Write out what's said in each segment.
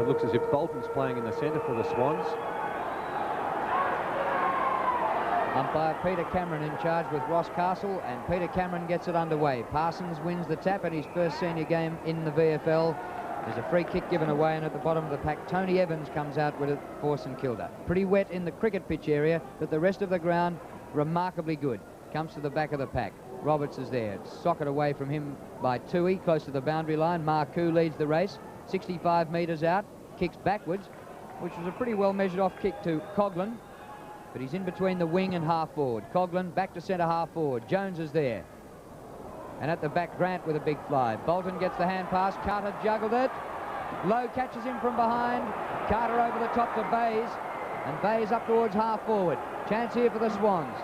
It looks as if Bolton's playing in the centre for the Swans. Umpire Peter Cameron in charge with Ross Castle, and Peter Cameron gets it underway. Parsons wins the tap at his first senior game in the VFL. There's a free kick given away, and at the bottom of the pack, Tony Evans comes out with it for St Kilda. Pretty wet in the cricket pitch area, but the rest of the ground remarkably good. Comes to the back of the pack. Roberts is there. Socket away from him by Tui, close to the boundary line. Marcoux leads the race. 65 metres out, kicks backwards, which was a pretty well measured off kick to Coghlan. But he's in between the wing and half forward. Coghlan back to centre half forward. Jones is there. And at the back, Grant with a big fly. Bolton gets the hand pass. Carter juggled it. Lowe catches him from behind. Carter over the top to Bays. And Bays up towards half forward. Chance here for the Swans.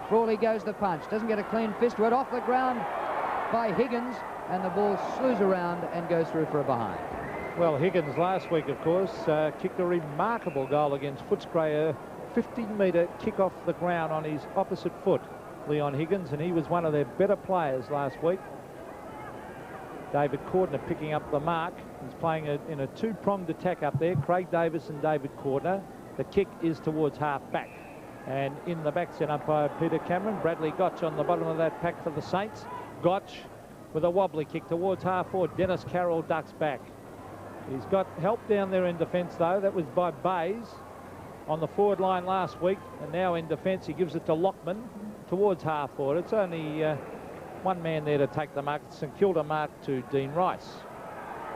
Frawley goes the punch. Doesn't get a clean fist to it. Off the ground by Higgins. And the ball slews around and goes through for a behind. Well, Higgins last week, of course, kicked a remarkable goal against Footscray. 15-metre kick off the ground on his opposite foot, Leon Higgins, and he was one of their better players last week. David Cordner picking up the mark. He's playing in a two-pronged attack up there. Craig Davis and David Cordner. The kick is towards half-back. And in the back set umpire Peter Cameron. Bradley Gotch on the bottom of that pack for the Saints. Gotch with a wobbly kick towards half-forward. Dennis Carroll ducks back. He's got help down there in defence, though. That was by Bays on the forward line last week, and now in defence he gives it to Lockman towards half forward. It's only one man there to take the mark. St Kilda mark to Dean Rice.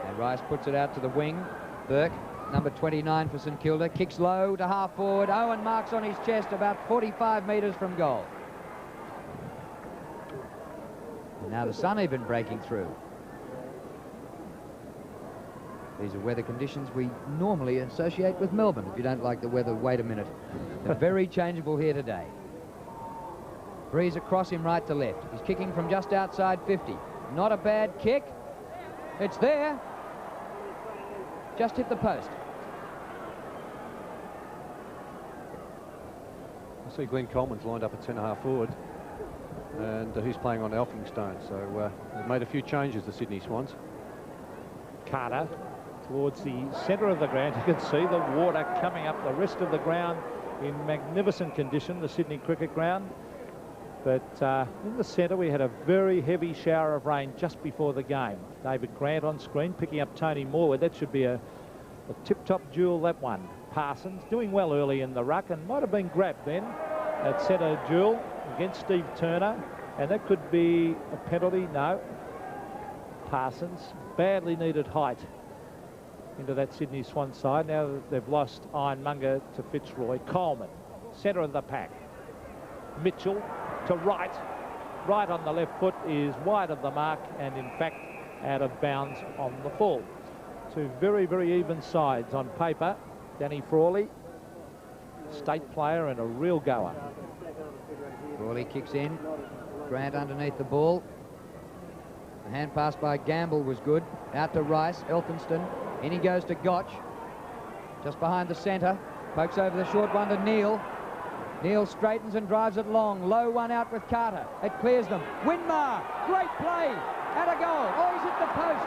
And Rice puts it out to the wing. Burke, number 29 for St Kilda, kicks low to half forward. Owen marks on his chest about 45 metres from goal. And now the sun even breaking through. These are weather conditions we normally associate with Melbourne. If you don't like the weather, wait a minute. They're very changeable here today. Breeze across him right to left. He's kicking from just outside 50. Not a bad kick. It's there. Just hit the post. I see Glenn Coleman's lined up at centre-half forward, and he's playing on Elphinstone. So they've made a few changes, the Sydney Swans. Carter towards the centre of the ground. You can see the water coming up the rest of the ground in magnificent condition, the Sydney cricket ground. But in the centre we had a very heavy shower of rain just before the game. David Grant on screen picking up Tony Morwood. That should be a tip-top duel, that one. Parsons doing well early in the ruck and might have been grabbed then. That centre duel against Steve Turner, and that could be a penalty. No. Parsons badly needed height into that Sydney Swan side. Now that they've lost Ironmonger to Fitzroy. Coleman, centre of the pack. Mitchell to right. Right on the left foot is wide of the mark and in fact out of bounds on the full. Two very, very even sides on paper. Danny Frawley, state player and a real goer. Frawley kicks in. Grant underneath the ball. The hand pass by Gamble was good. Out to Rice, Elphinstone. In he goes to Gotch. Just behind the centre. Pokes over the short one to Neal. Neal straightens and drives it long. Low one out with Carter. It clears them. Winmar, great play. And a goal. Oh, he's hit the post.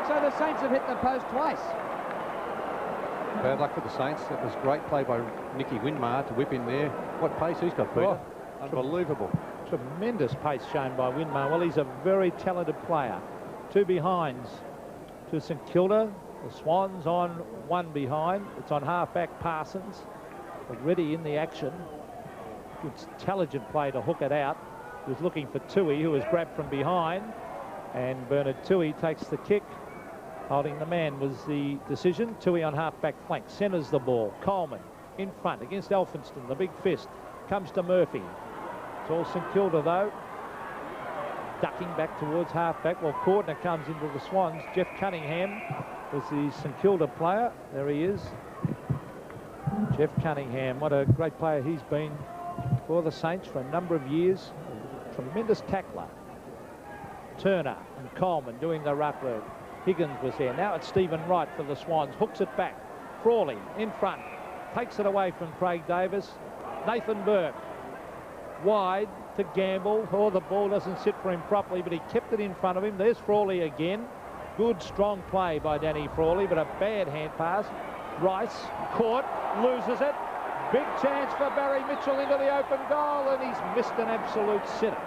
So the Saints have hit the post twice. Bad luck for the Saints. That was great play by Nicky Winmar to whip in there. What pace he's got, Peter. Oh, unbelievable. Tremendous pace shown by Winmar. Well, he's a very talented player. Two behinds to St Kilda. The Swans on one behind. It's on half-back Parsons. Already in the action. Good intelligent play to hook it out. He was looking for Tui, who was grabbed from behind. And Bernard Tui takes the kick. Holding the man was the decision. Tui on half-back flank. Centres the ball. Coleman in front against Elphinstone. The big fist comes to Murphy. It's all St Kilda, though. Ducking back towards half-back. Well, Cordner comes into the Swans. Jeff Cunningham was the St Kilda player. There he is. Jeff Cunningham. What a great player he's been for the Saints for a number of years. A tremendous tackler. Turner and Coleman doing the ruck work. Higgins was there. Now it's Stephen Wright for the Swans. Hooks it back. Frawley in front. Takes it away from Craig Davis. Nathan Burke. Wide to Gamble. Oh, the ball doesn't sit for him properly, but he kept it in front of him. There's Frawley again. Good, strong play by Danny Frawley, but a bad hand pass. Rice caught, loses it. Big chance for Barry Mitchell into the open goal, and he's missed an absolute sitter.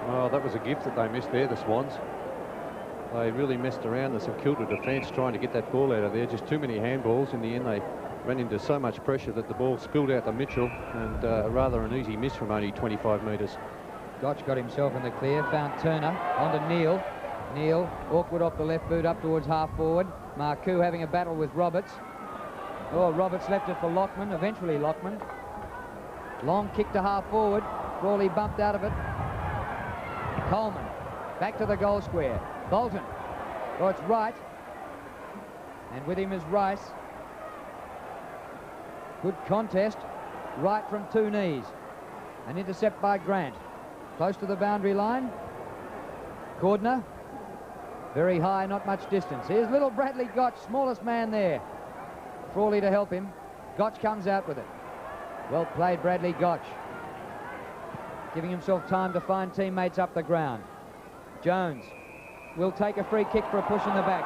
Well, that was a gift that they missed there, the Swans. They really messed around the St Kilda defence trying to get that ball out of there. Just too many handballs. In the end, they ran into so much pressure that the ball spilled out to Mitchell, and rather an easy miss from only 25 metres. Gotch got himself in the clear, found Turner, onto Neal. Neal, awkward off the left boot up towards half forward. Marcoux having a battle with Roberts. Oh, Roberts left it for Lockman, eventually Lockman. Long kick to half forward. Frawley bumped out of it. Coleman, back to the goal square. Bolton, oh, it's Wright. And with him is Rice. Good contest. Wright from two knees. An intercept by Grant. Close to the boundary line. Cordner. Very high, not much distance. Here's little Bradley Gotch, smallest man there. Frawley to help him. Gotch comes out with it. Well played, Bradley Gotch. Giving himself time to find teammates up the ground. Jones will take a free kick for a push in the back.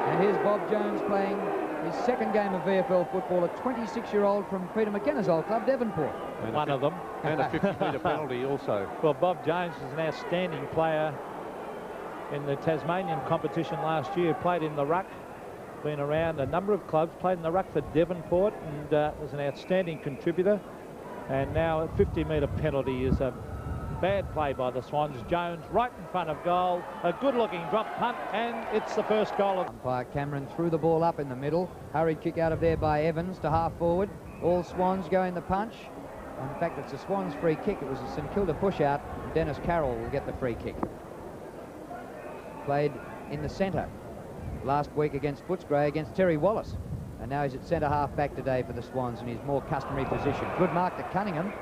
And here's Bob Jones playing his second game of VFL football, a 26-year-old from Peter McKenna's old club, Devonport. And one of them. And a 50-metre penalty also. Well, Bob Jones is an outstanding player in the Tasmanian competition last year. Played in the ruck, been around a number of clubs, played in the ruck for Devonport, and was an outstanding contributor. And now a 50-metre penalty is a bad play by the Swans. Jones right in front of goal, a good-looking drop punt, and it's the first goal of... Umpire Cameron threw the ball up in the middle. Hurried kick out of there by Evans to half forward. All Swans going the punch. In fact, it's a Swans free kick. It was a St Kilda push-out. Dennis Carroll will get the free kick. Played in the centre last week against Footscray against Terry Wallace. And now he's at centre half back today for the Swans in his more customary position. Good mark to Cunningham.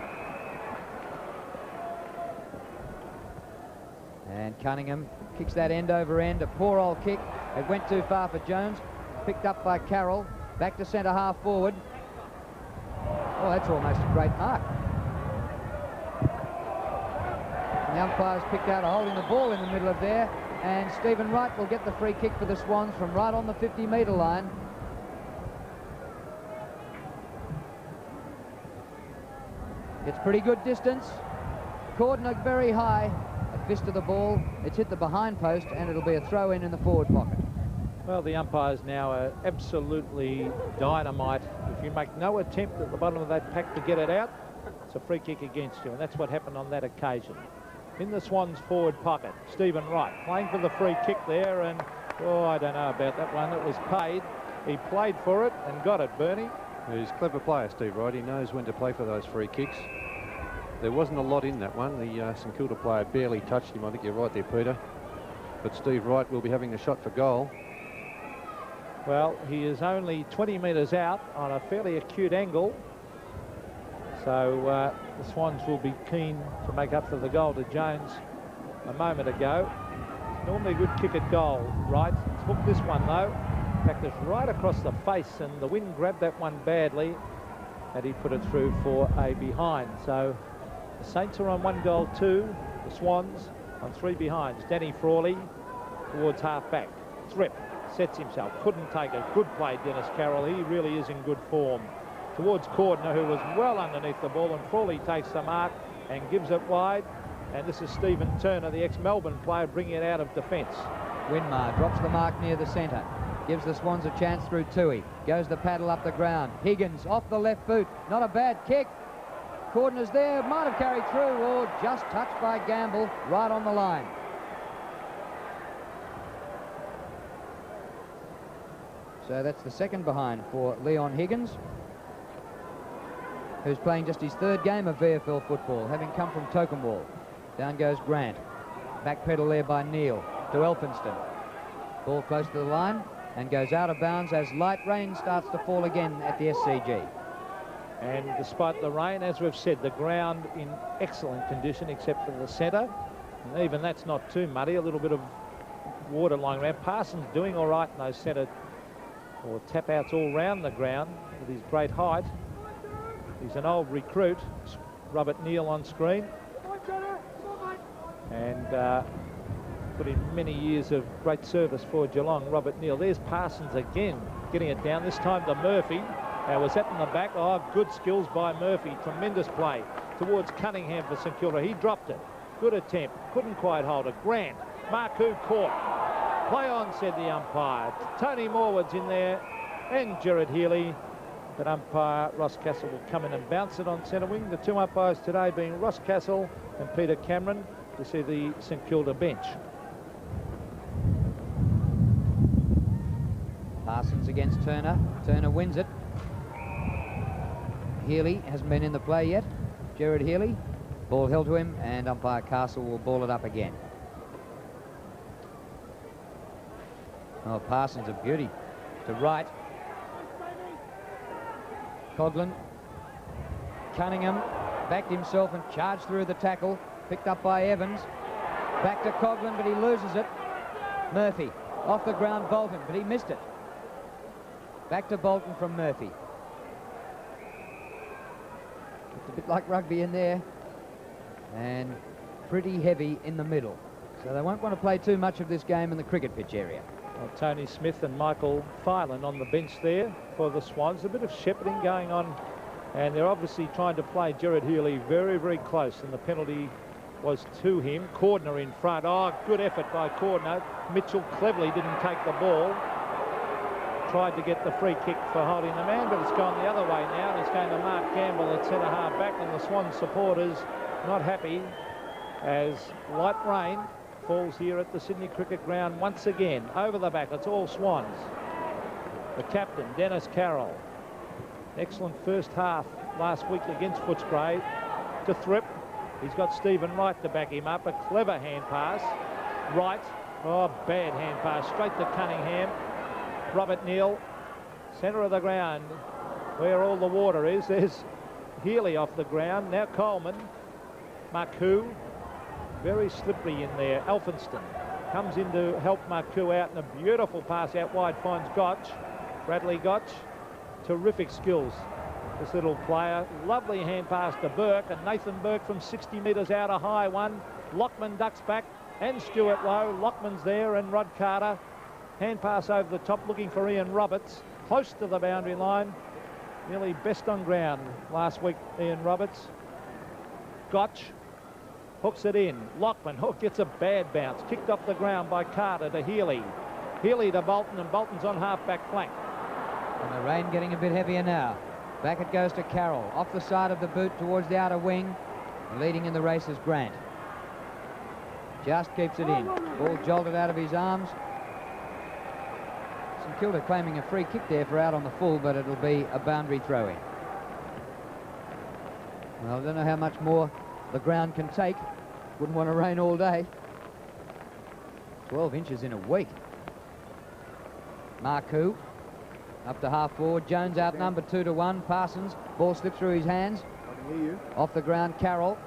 And Cunningham kicks that end over end. A poor old kick. It went too far for Jones. Picked up by Carroll. Back to centre half forward. Oh, that's almost a great mark. And the umpire's picked out a hole in the ball in the middle of there. And Stephen Wright will get the free kick for the Swans from right on the 50-metre line. It's pretty good distance. Cordner very high. A fist of the ball. It's hit the behind post, and it'll be a throw in the forward pocket. Well, the umpires now are absolutely dynamite. If you make no attempt at the bottom of that pack to get it out, it's a free kick against you, and that's what happened on that occasion. In the Swans forward pocket, Stephen Wright playing for the free kick there, and oh, I don't know about that one. It was paid. He played for it and got it, Bernie. He's a clever player, Steve Wright. He knows when to play for those free kicks. There wasn't a lot in that one. The St Kilda player barely touched him. I think you're right there, Peter. But Steve Wright will be having the shot for goal. Well, he is only 20 metres out on a fairly acute angle. So the Swans will be keen to make up for the goal to Jones a moment ago. Normally a good kick at goal, right? He's hooked this one, though. In fact, it's right across the face, and the wind grabbed that one badly, and he put it through for a behind. So the Saints are on 1 goal, 2. The Swans on 3 behinds. Danny Frawley towards half-back. Thrip sets himself. Couldn't take it. Good play, Dennis Carroll. He really is in good form. Towards Cordner, who was well underneath the ball, and Frawley takes the mark and gives it wide. And this is Stephen Turner, the ex-Melbourne player, bringing it out of defence. Winmar drops the mark near the centre. Gives the Swans a chance through Toohey. Goes the paddle up the ground. Higgins off the left boot. Not a bad kick. Cordner's there. Might have carried through, or just touched by Gamble right on the line. So that's the second behind for Leon Higgins, who's playing just his 3rd game of VFL football, having come from Tokemwall. Down goes Grant. Back pedal there by Neal to Elphinston. Ball close to the line and goes out of bounds as light rain starts to fall again at the SCG. And despite the rain, as we've said, the ground in excellent condition except for the centre. And even that's not too muddy, a little bit of water lying around. Parsons doing all right in those centre or tap outs all round the ground with his great height. He's an old recruit. Robert Neal on screen. And put in many years of great service for Geelong, Robert Neal. There's Parsons again, getting it down, this time to Murphy. Was that in the back? Oh, good skills by Murphy. Tremendous play towards Cunningham for St Kilda. He dropped it. Good attempt. Couldn't quite hold it. Grant. Marcoux caught. Play on, said the umpire. Tony Morwood's in there and Gerard Healy. But umpire Ross Castle will come in and bounce it on centre wing. The two umpires today being Ross Castle and Peter Cameron to see the St Kilda bench. Parsons against Turner. Turner wins it. Healy hasn't been in the play yet. Gerard Healy. Ball held to him, and umpire Castle will ball it up again. Oh, Parsons a beauty. To right. Coghlan. Cunningham backed himself and charged through the tackle. Picked up by Evans. Back to Coghlan, but he loses it. Murphy. Off the ground, Bolton, but he missed it. Back to Bolton from Murphy. It's a bit like rugby in there. And pretty heavy in the middle. So they won't want to play too much of this game in the cricket pitch area. Well, Tony Smith and Michael Filan on the bench there for the Swans. A bit of shepherding going on, and they're obviously trying to play Gerard Healy very, very close, and the penalty was to him. Cordner in front. Oh, good effort by Cordner. Mitchell cleverly didn't take the ball. Tried to get the free kick for holding the man, but it's gone the other way now, and it's going to Mark Gamble at centre half back, and the Swans supporters not happy as light rain falls here at the Sydney Cricket Ground once again. Over the back, it's all Swans. The captain, Dennis Carroll. Excellent first half last week against Footscray. To Thripp. He's got Stephen Wright to back him up. A clever hand pass. Wright. Oh, bad hand pass. Straight to Cunningham. Robert Neal. Centre of the ground where all the water is. There's Healy off the ground. Now Coleman. Marcoux. Very slippery in there. Elphinston comes in to help Marcoux out, and a beautiful pass out wide finds Gotch. Bradley Gotch. Terrific skills, this little player. Lovely hand pass to Burke, and Nathan Burke from 60 metres out, a high one. Lockman ducks back, and Stuart Lowe. Lockman's there, and Rod Carter. Hand pass over the top, looking for Ian Roberts. Close to the boundary line. Nearly best on ground last week, Ian Roberts. Gotch. Hooks it in. Lockman gets a bad bounce. Kicked off the ground by Carter to Healy. Healy to Bolton, and Bolton's on half-back flank. And the rain getting a bit heavier now. Back it goes to Carroll. Off the side of the boot towards the outer wing. Leading in the race is Grant. Just keeps it in. Ball jolted out of his arms. St Kilda claiming a free kick there for out on the full, but it'll be a boundary throw-in. Well, I don't know how much more the ground can take. Wouldn't want to rain all day. 12 inches in a week. Marcoux up to half forward. Jones outnumbered 2-1. Parsons. Ball slipped through his hands. I can hear you. Off the ground, Carroll.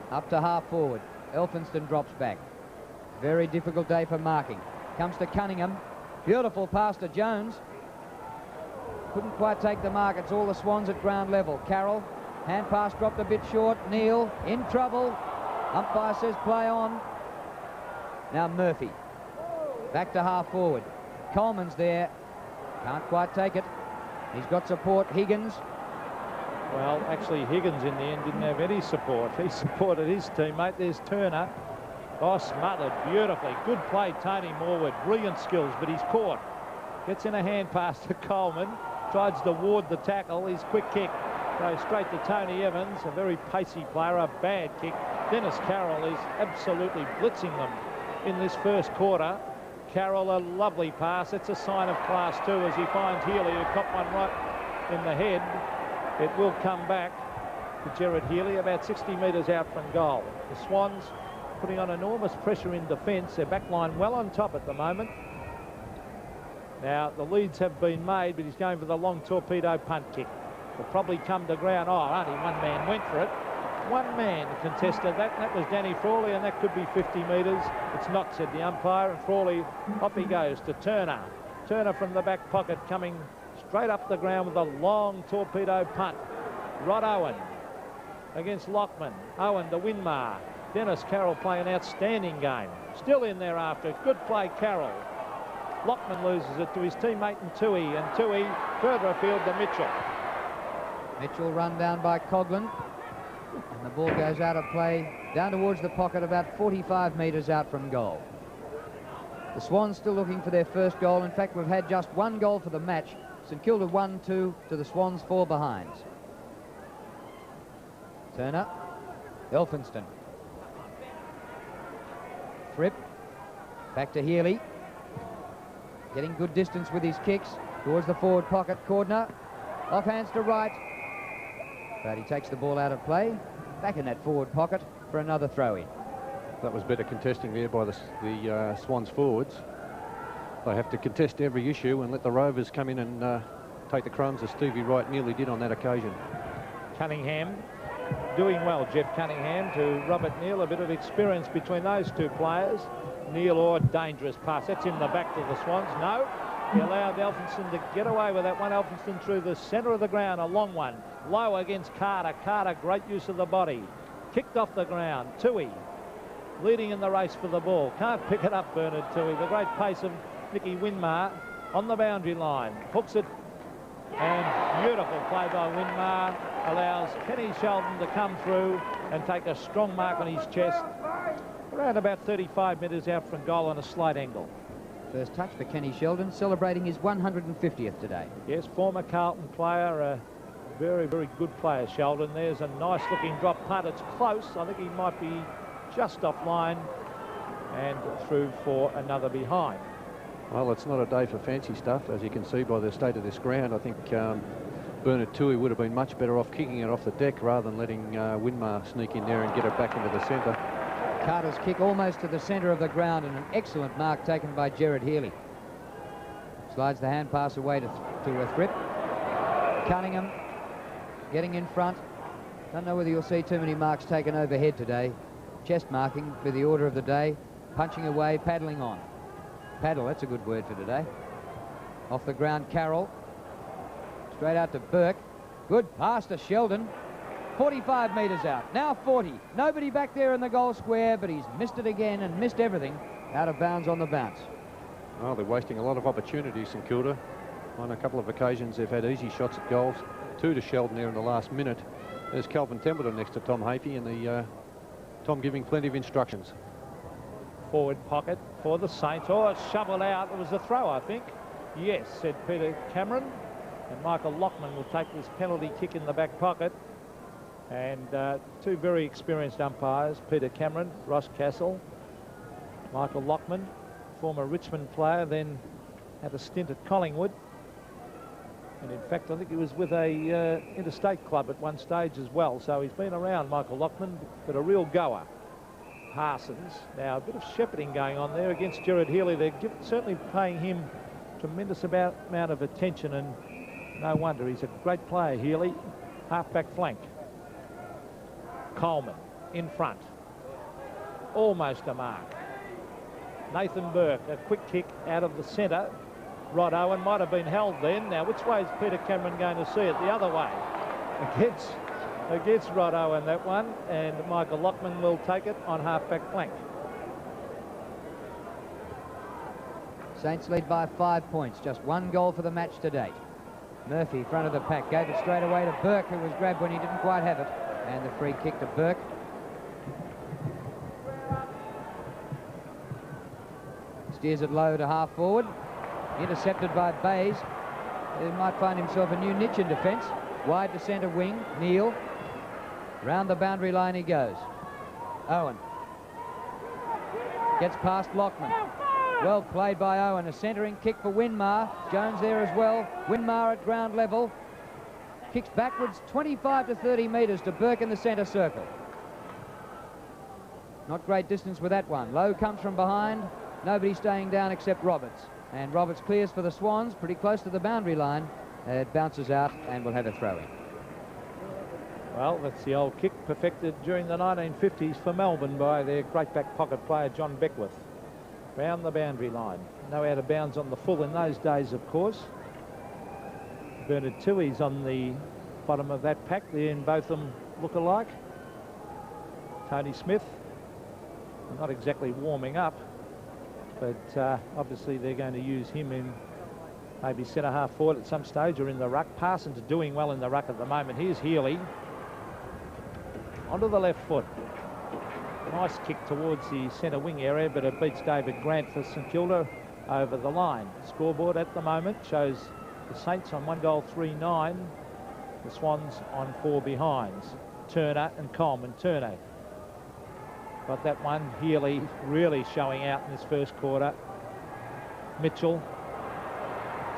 Up to half forward. Elphinston drops back. Very difficult day for marking. Comes to Cunningham. Beautiful pass to Jones. Couldn't quite take the mark. It's all the Swans at ground level. Carroll. Hand pass dropped a bit short. Neal in trouble. Umpire says play on. Now Murphy. Back to half forward. Coleman's there. Can't quite take it. He's got support. Higgins. Well, actually, Higgins in the end didn't have any support. He supported his teammate. There's Turner. Oh, smothered beautifully. Good play, Tony Morwood. Brilliant skills, but he's caught. Gets in a hand pass to Coleman. Tries to ward the tackle. His quick kick goes straight to Tony Evans, a very pacey player. A bad kick. Dennis Carroll is absolutely blitzing them in this first quarter. Carroll, a lovely pass. It's a sign of class too, as he finds Healy, who caught one right in the head. It will come back to Gerard Healy, about 60 metres out from goal. The Swans putting on enormous pressure in defence. Their back line well on top at the moment. Now, the leads have been made, but he's going for the long torpedo punt kick. Will probably come to ground. Oh, only one man went for it. One man contested that, and that was Danny Frawley, and that could be 50 metres. It's not, said the umpire, and Frawley, off he goes to Turner. Turner from the back pocket coming straight up the ground with a long torpedo punt. Rod Owen against Lockman. Owen to Winmar. Dennis Carroll playing an outstanding game. Still in there after. Good play, Carroll. Lockman loses it to his teammate and Tui further afield to Mitchell. Mitchell run down by Coghlan. And the ball goes out of play down towards the pocket about 45 metres out from goal. The Swans still looking for their first goal. In fact, we've had just one goal for the match. St Kilda 1-2 to the Swans 4 behinds. Turner. Elphinston. Fripp. Back to Healy. Getting good distance with his kicks towards the forward pocket. Cordner. Off hands to right. But he takes the ball out of play. Back in that forward pocket for another throw-in. That was better contesting there by the Swans forwards. They have to contest every issue and let the Rovers come in and take the crumbs, as Stevie Wright nearly did on that occasion. Cunningham doing well, Jeff Cunningham to Robert Neal. A bit of experience between those two players. Neal, or dangerous pass. That's in the back to the Swans. No, he allowed Elphinston to get away with that one. Elphinston through the centre of the ground, a long one. Low against Carter. Carter, great use of the body. Kicked off the ground. Tui leading in the race for the ball. Can't pick it up, Bernard Tui. The great pace of Nicky Winmar on the boundary line. Hooks it, and beautiful play by Winmar. Allows Kenny Sheldon to come through and take a strong mark on his chest. Around about 35 metres out from goal on a slight angle. First touch for Kenny Sheldon, celebrating his 150th today. Yes, former Carlton player, a very, very good player, Sheldon. There's a nice looking drop punt. It's close. I think he might be just offline and through for another behind. Well, it's not a day for fancy stuff, as you can see by the state of this ground. I think Bernard Tui would have been much better off kicking it off the deck rather than letting Winmar sneak in there and get it back into the centre. Carter's kick almost to the centre of the ground, and an excellent mark taken by Gerard Healy. Slides the hand pass away to a Fripp. Cunningham getting in front. Don't know whether you'll see too many marks taken overhead today. Chest marking for the order of the day. Punching away, paddling on. Paddle, that's a good word for today. Off the ground, Carroll. Straight out to Burke. Good pass to Sheldon. 45 metres out. Now 40. Nobody back there in the goal square, but he's missed it again and missed everything. Out of bounds on the bounce. Well, they're wasting a lot of opportunities, St Kilda. On a couple of occasions, they've had easy shots at goals. 2 to Sheldon there in the last minute. There's Calvin Templeton next to Tom Hafey, and the Tom giving plenty of instructions. Forward pocket for the Saints. Oh, it's shoveled out. It was a throw, I think. Yes, said Peter Cameron. And Michael Lockman will take this penalty kick in the back pocket. And two very experienced umpires, Peter Cameron, Ross Castle, Michael Lockman, former Richmond player, then had a stint at Collingwood. And in fact, I think he was with a interstate club at one stage as well. So he's been around, Michael Lockman, but a real goer. Parsons. Now, a bit of shepherding going on there against Gerard Healy. They're certainly paying him tremendous amount of attention, and no wonder. He's a great player, Healy. Half-back flank. Coleman in front. Almost a mark. Nathan Burke, a quick kick out of the centre. Rod Owen might have been held then. Now, which way is Peter Cameron going to see it? The other way. Against Rod Owen, that one. And Michael Lockman will take it on half-back flank. Saints lead by 5 points. Just one goal for the match to date. Murphy, front of the pack, gave it straight away to Burke, who was grabbed when he didn't quite have it. And the free kick to Burke. Steers it low to half forward. Intercepted by Bays. He might find himself a new niche in defence. Wide to centre wing. Neal. Round the boundary line he goes. Owen. Gets past Lockman. Well played by Owen. A centering kick for Winmar. Jones there as well. Winmar at ground level. Kicks backwards 25 to 30 metres to Burke in the centre circle. Not great distance with that one. Lowe comes from behind. Nobody staying down except Roberts. And Roberts clears for the Swans, pretty close to the boundary line. It bounces out and will have a throw-in. Well, that's the old kick perfected during the 1950s for Melbourne by their great back pocket player, John Beckwith. Round the boundary line. No out of bounds on the full in those days, of course. Bernard Tui's on the bottom of that pack. Then both of them look alike. Tony Smith not exactly warming up, but obviously they're going to use him in maybe centre-half forward at some stage or in the ruck. Parsons are doing well in the ruck at the moment. Here's Healy. Onto the left foot. Nice kick towards the centre wing area, but it beats David Grant for St Kilda over the line. Scoreboard at the moment shows the Saints on 1-3-9. The Swans on 4 behinds. Turner and Coleman. Turner got that one. Healy really showing out in this first quarter. Mitchell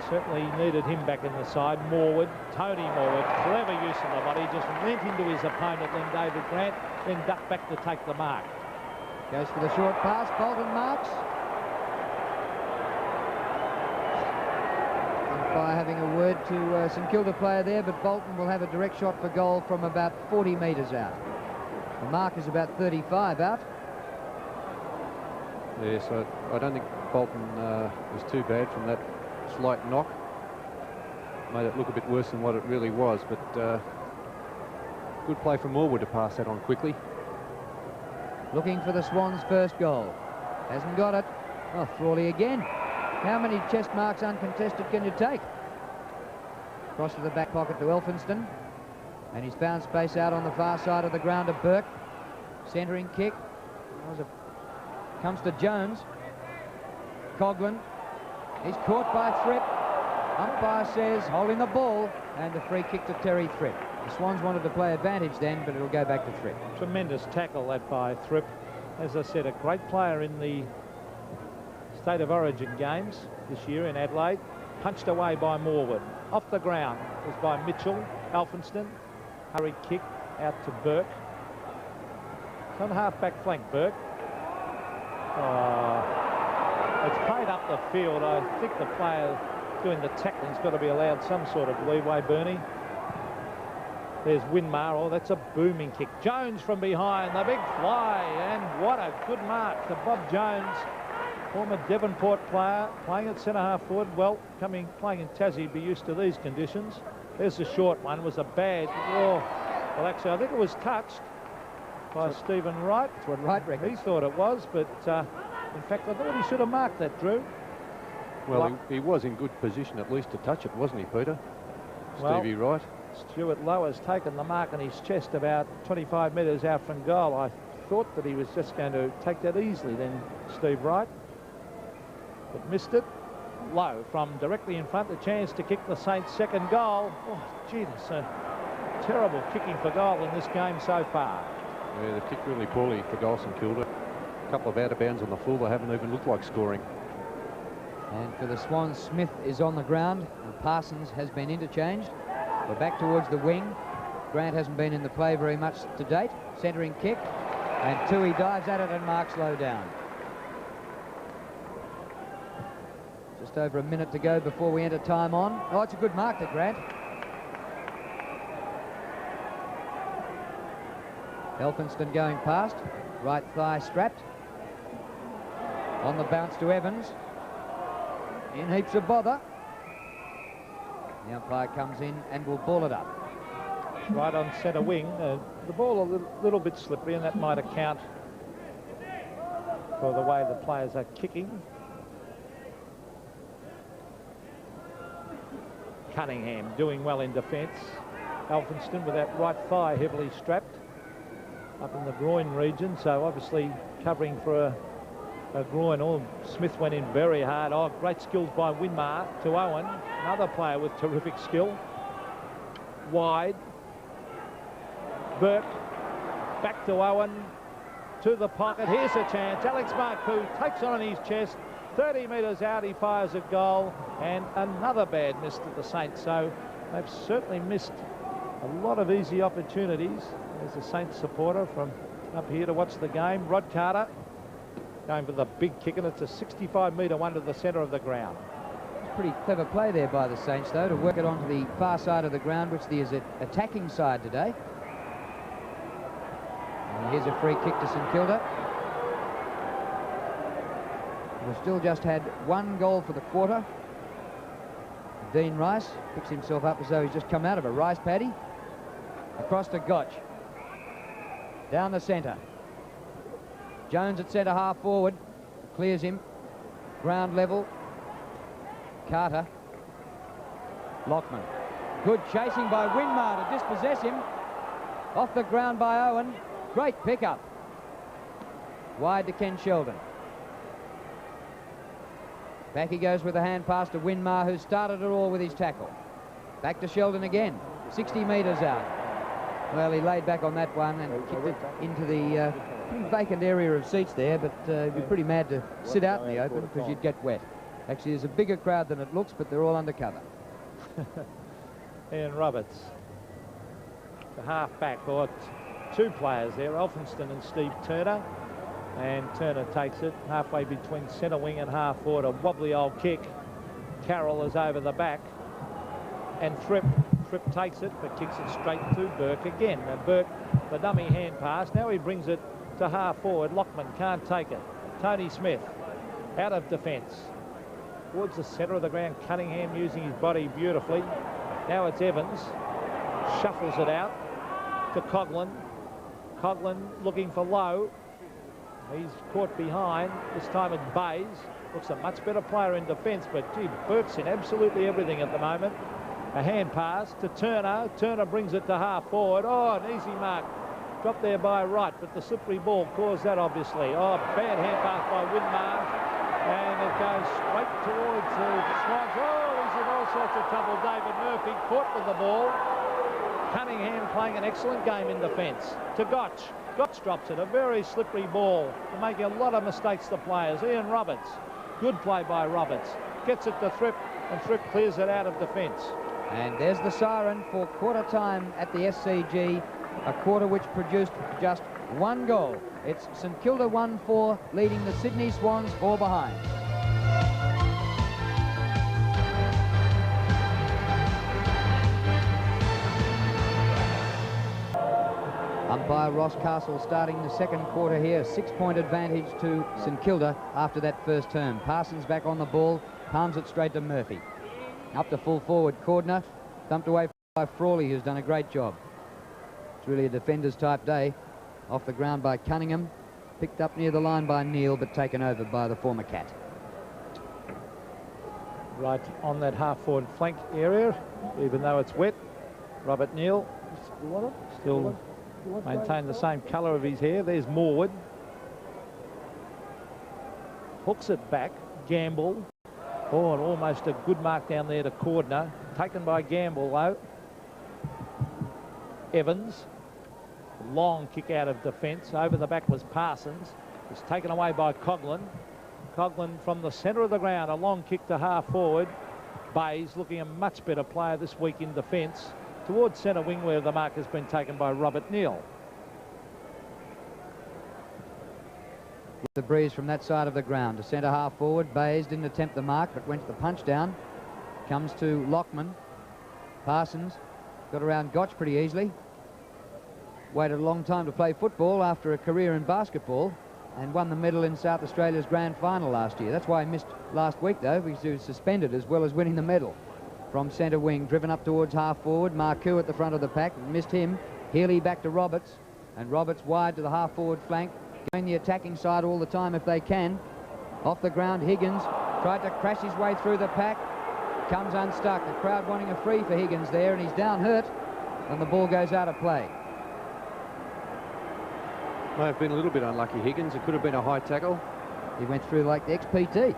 certainly needed him back in the side. Morwood, Tony Morwood, clever use of the body, just went into his opponent, then David Grant, then ducked back to take the mark. Goes for the short pass. Bolton marks. By having a word to St Kilda player there, but Bolton will have a direct shot for goal from about 40 metres out. The mark is about 35 out. Yes, I don't think Bolton was too bad from that slight knock. Made it look a bit worse than what it really was, but good play from Morwood to pass that on quickly. Looking for the Swans' first goal. Hasn't got it. Oh, Frawley again. How many chest marks uncontested can you take? Cross to the back pocket to Elphinston. And he's found space out on the far side of the ground to Burke. Centering kick. Comes to Jones. Coghlan. He's caught by Thripp. Umpire says holding the ball, and the free kick to Terry Thripp. The Swans wanted to play advantage then, but it'll go back to Thripp. Tremendous tackle that by Thripp. As I said, a great player in the State of Origin games this year in Adelaide. Punched away by Morwood. Off the ground was by Mitchell. Elphinston. Hurried kick out to Burke. It's on half-back flank, Burke. It's played up the field. I think the player doing the tackling's got to be allowed some sort of leeway, Bernie. There's Winmar. Oh, that's a booming kick. Jones from behind, the big fly, and what a good mark to Bob Jones, former Devonport player, playing at centre-half forward. Well, playing in Tassie, be used to these conditions. There's the short one. It was a bad. Oh, well, actually, I think it was touched by Stephen Wright. That's what Wright reckons. He thought it was, but in fact, I thought he should have marked that, Drew. Well, he was in good position at least to touch it, wasn't he, Peter? Stevie Wright. Stuart Lowe has taken the mark on his chest about 25 metres out from goal. I thought that he was just going to take that easily then, Steve Wright, but missed it. Lowe from directly in front, the chance to kick the Saints' second goal. Oh, gee, that's a terrible kicking for goal in this game so far. Yeah, they kicked really poorly for goal, St Kilda. A couple of out of bounds on the full. They haven't even looked like scoring. And for the Swans, Smith is on the ground and Parsons has been interchanged. We're back towards the wing. Grant hasn't been in the play very much to date. Centering kick, and Tui dives at it and marks low down. Just over a minute to go before we enter time on. Oh, it's a good mark to Grant. Elphinston going past. Right thigh strapped. On the bounce to Evans. In heaps of bother. The umpire comes in and will ball it up. Right on centre wing. The ball a little bit slippery, and that might account for the way the players are kicking. Cunningham doing well in defence. Elphinston with that right thigh heavily strapped up in the groin region, so obviously covering for a groin. Oh, Smith went in very hard. Oh, great skills by Winmar to Owen. Another player with terrific skill. Wide. Burke. Back to Owen. To the pocket. Here's a chance. Alex Marcoux takes on his chest. 30 metres out, he fires a goal. And another bad miss to the Saints. So they've certainly missed a lot of easy opportunities. There's a Saints supporter from up here to watch the game. Rod Carter going for the big kick, and it's a 65-metre one to the centre of the ground. It's pretty clever play there by the Saints, though, to work it onto the far side of the ground, which is the attacking side today. And here's a free kick to St Kilda. We've still just had one goal for the quarter. Dean Rice picks himself up as though he's just come out of a rice paddy. Across to Gotch. Down the centre. Jones at centre half forward. Clears him. Ground level. Carter. Lockman. Good chasing by Winmar to dispossess him. Off the ground by Owen. Great pickup. Wide to Ken Sheldon. Back he goes with a hand pass to Winmar, who started it all with his tackle. Back to Sheldon again. 60 metres out. Well, he laid back on that one and kicked it into the vacant area of seats there, but you'd be pretty mad to sit out in the open because you'd get wet. Actually, there's a bigger crowd than it looks, but they're all under cover. Ian Roberts, the half-back, or two players there, Elphinston and Steve Turner. And Turner takes it halfway between centre wing and half forward. A wobbly old kick. Carroll is over the back. And Thripp takes it, but kicks it straight to Burke again. And Burke, the dummy hand pass. Now he brings it to half forward. Lockman can't take it. Tony Smith out of defence. Towards the centre of the ground. Cunningham using his body beautifully. Now it's Evans. Shuffles it out to Coughlin. Coughlin looking for Lowe. He's caught behind. This time it's Bays. Looks a much better player in defence, but gee, Burke's in absolutely everything at the moment. A hand pass to Turner. Turner brings it to half forward. Oh, an easy mark. Dropped there by Wright, but the slippery ball caused that, obviously. Oh, bad hand pass by Winmar. And it goes straight towards the Swans. Oh, he's in all sorts of trouble. David Murphy caught with the ball. Cunningham playing an excellent game in defence. To Gotch. Gotch drops it. A very slippery ball. Making a lot of mistakes, the players. Ian Roberts. Good play by Roberts. Gets it to Thripp, and Thripp clears it out of defence. And there's the siren for quarter time at the SCG. A quarter which produced just one goal. It's St Kilda 1-4, leading the Sydney Swans 4 behind. Umpire Ross Castle starting the second quarter here. 6-point advantage to St Kilda after that first term. Parsons back on the ball, palms it straight to Murphy. Up to full forward, Cordner, thumped away by Frawley, who's done a great job. It's really a defender's type day. Off the ground by Cunningham, picked up near the line by Neal, but taken over by the former Cat. Right on that half-forward flank area, even though it's wet. Robert Neal still maintain the same colour of his hair. There's Morwood. Hooks it back. Gamble. Oh, and almost a good mark down there to Cordner. Taken by Gamble, though. Evans. Long kick out of defence. Over the back was Parsons. It's taken away by Coughlin. Coughlin from the centre of the ground. A long kick to half forward. Bays looking a much better player this week in defence. Towards centre wing where the mark has been taken by Robert Neal. The breeze from that side of the ground to centre half forward. Bays didn't attempt the mark but went to the punch down. Comes to Lockman. Parsons got around Gotch pretty easily. Waited a long time to play football after a career in basketball and won the medal in South Australia's grand final last year. That's why he missed last week though, because he was suspended as well as winning the medal. From centre wing, driven up towards half forward. Marcoux at the front of the pack, missed him. Healy back to Roberts, and Roberts wide to the half forward flank, going the attacking side all the time if they can. Off the ground, Higgins tried to crash his way through the pack, comes unstuck. The crowd wanting a free for Higgins there, and he's down hurt, and the ball goes out of play. May have been a little bit unlucky, Higgins. It could have been a high tackle. He went through like the XPT.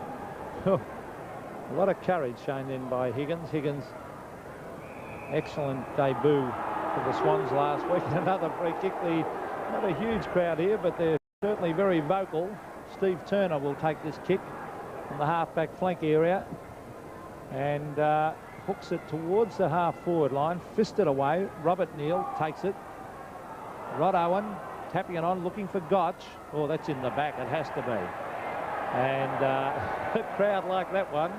A lot of courage shown in by Higgins. Higgins, excellent debut for the Swans last week. Another free kick. Not a huge crowd here, but they're certainly very vocal. Steve Turner will take this kick from the half-back flank area and hooks it towards the half-forward line. Fisted away. Robert Neal takes it. Rod Owen tapping it on, looking for Gotch. Oh, that's in the back. It has to be. And a crowd like that one.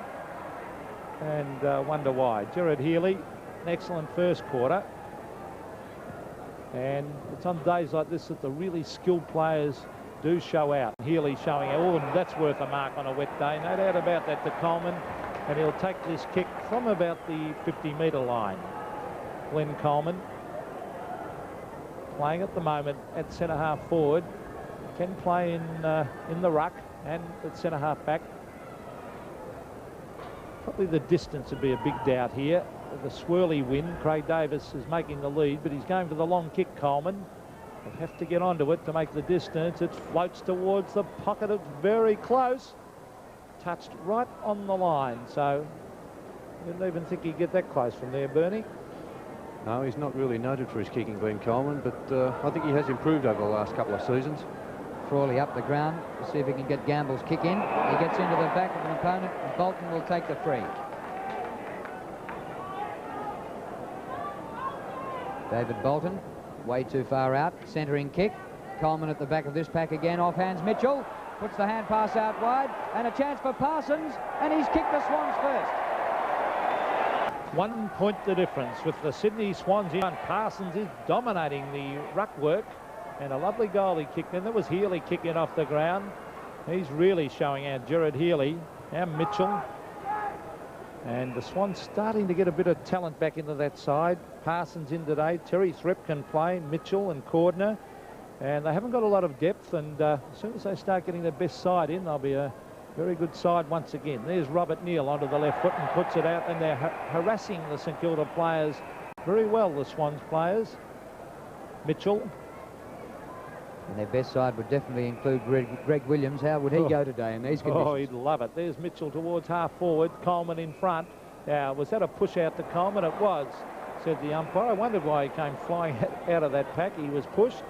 And wonder why. Gerard Healy, an excellent first quarter. And it's on days like this that the really skilled players do show out. Healy showing out. Oh, that's worth a mark on a wet day. No doubt about that to Coleman. And he'll take this kick from about the 50-metre line. Glenn Coleman playing at the moment at centre half forward. Can play in the ruck and at centre half back. Probably the distance would be a big doubt here. The swirly wind, Craig Davis is making the lead, but he's going for the long kick, Coleman. They'll have to get onto it to make the distance. It floats towards the pocket. It's very close. Touched right on the line, so I didn't even think he'd get that close from there, Bernie. No, he's not really noted for his kicking, Glenn Coleman, but I think he has improved over the last couple of seasons. Frawley up the ground to see if he can get Gamble's kick in. He gets into the back of an opponent, and Bolton will take the free. David Bolton, way too far out, centering kick. Coleman at the back of this pack again, off hands Mitchell, puts the hand pass out wide, and a chance for Parsons, and he's kicked the Swans first. 1 point the difference with the Sydney Swans in. Parsons is dominating the ruck work, and a lovely goal he kicked in. There was Healy kicking off the ground. He's really showing out, Gerard Healy and Mitchell. And the Swans starting to get a bit of talent back into that side. Parsons in today. Terry Thripp can play, Mitchell and Cordner. And they haven't got a lot of depth, and as soon as they start getting their best side in, they'll be a very good side once again. There's Robert Neal onto the left foot and puts it out, and they're harassing the St Kilda players very well, the Swans players. Mitchell. And their best side would definitely include Greg Williams. How would he go today in these conditions? Oh, he'd love it. There's Mitchell towards half forward, Coleman in front. Now, was that a push out to Coleman? It was, said the umpire. I wondered why he came flying out of that pack. He was pushed.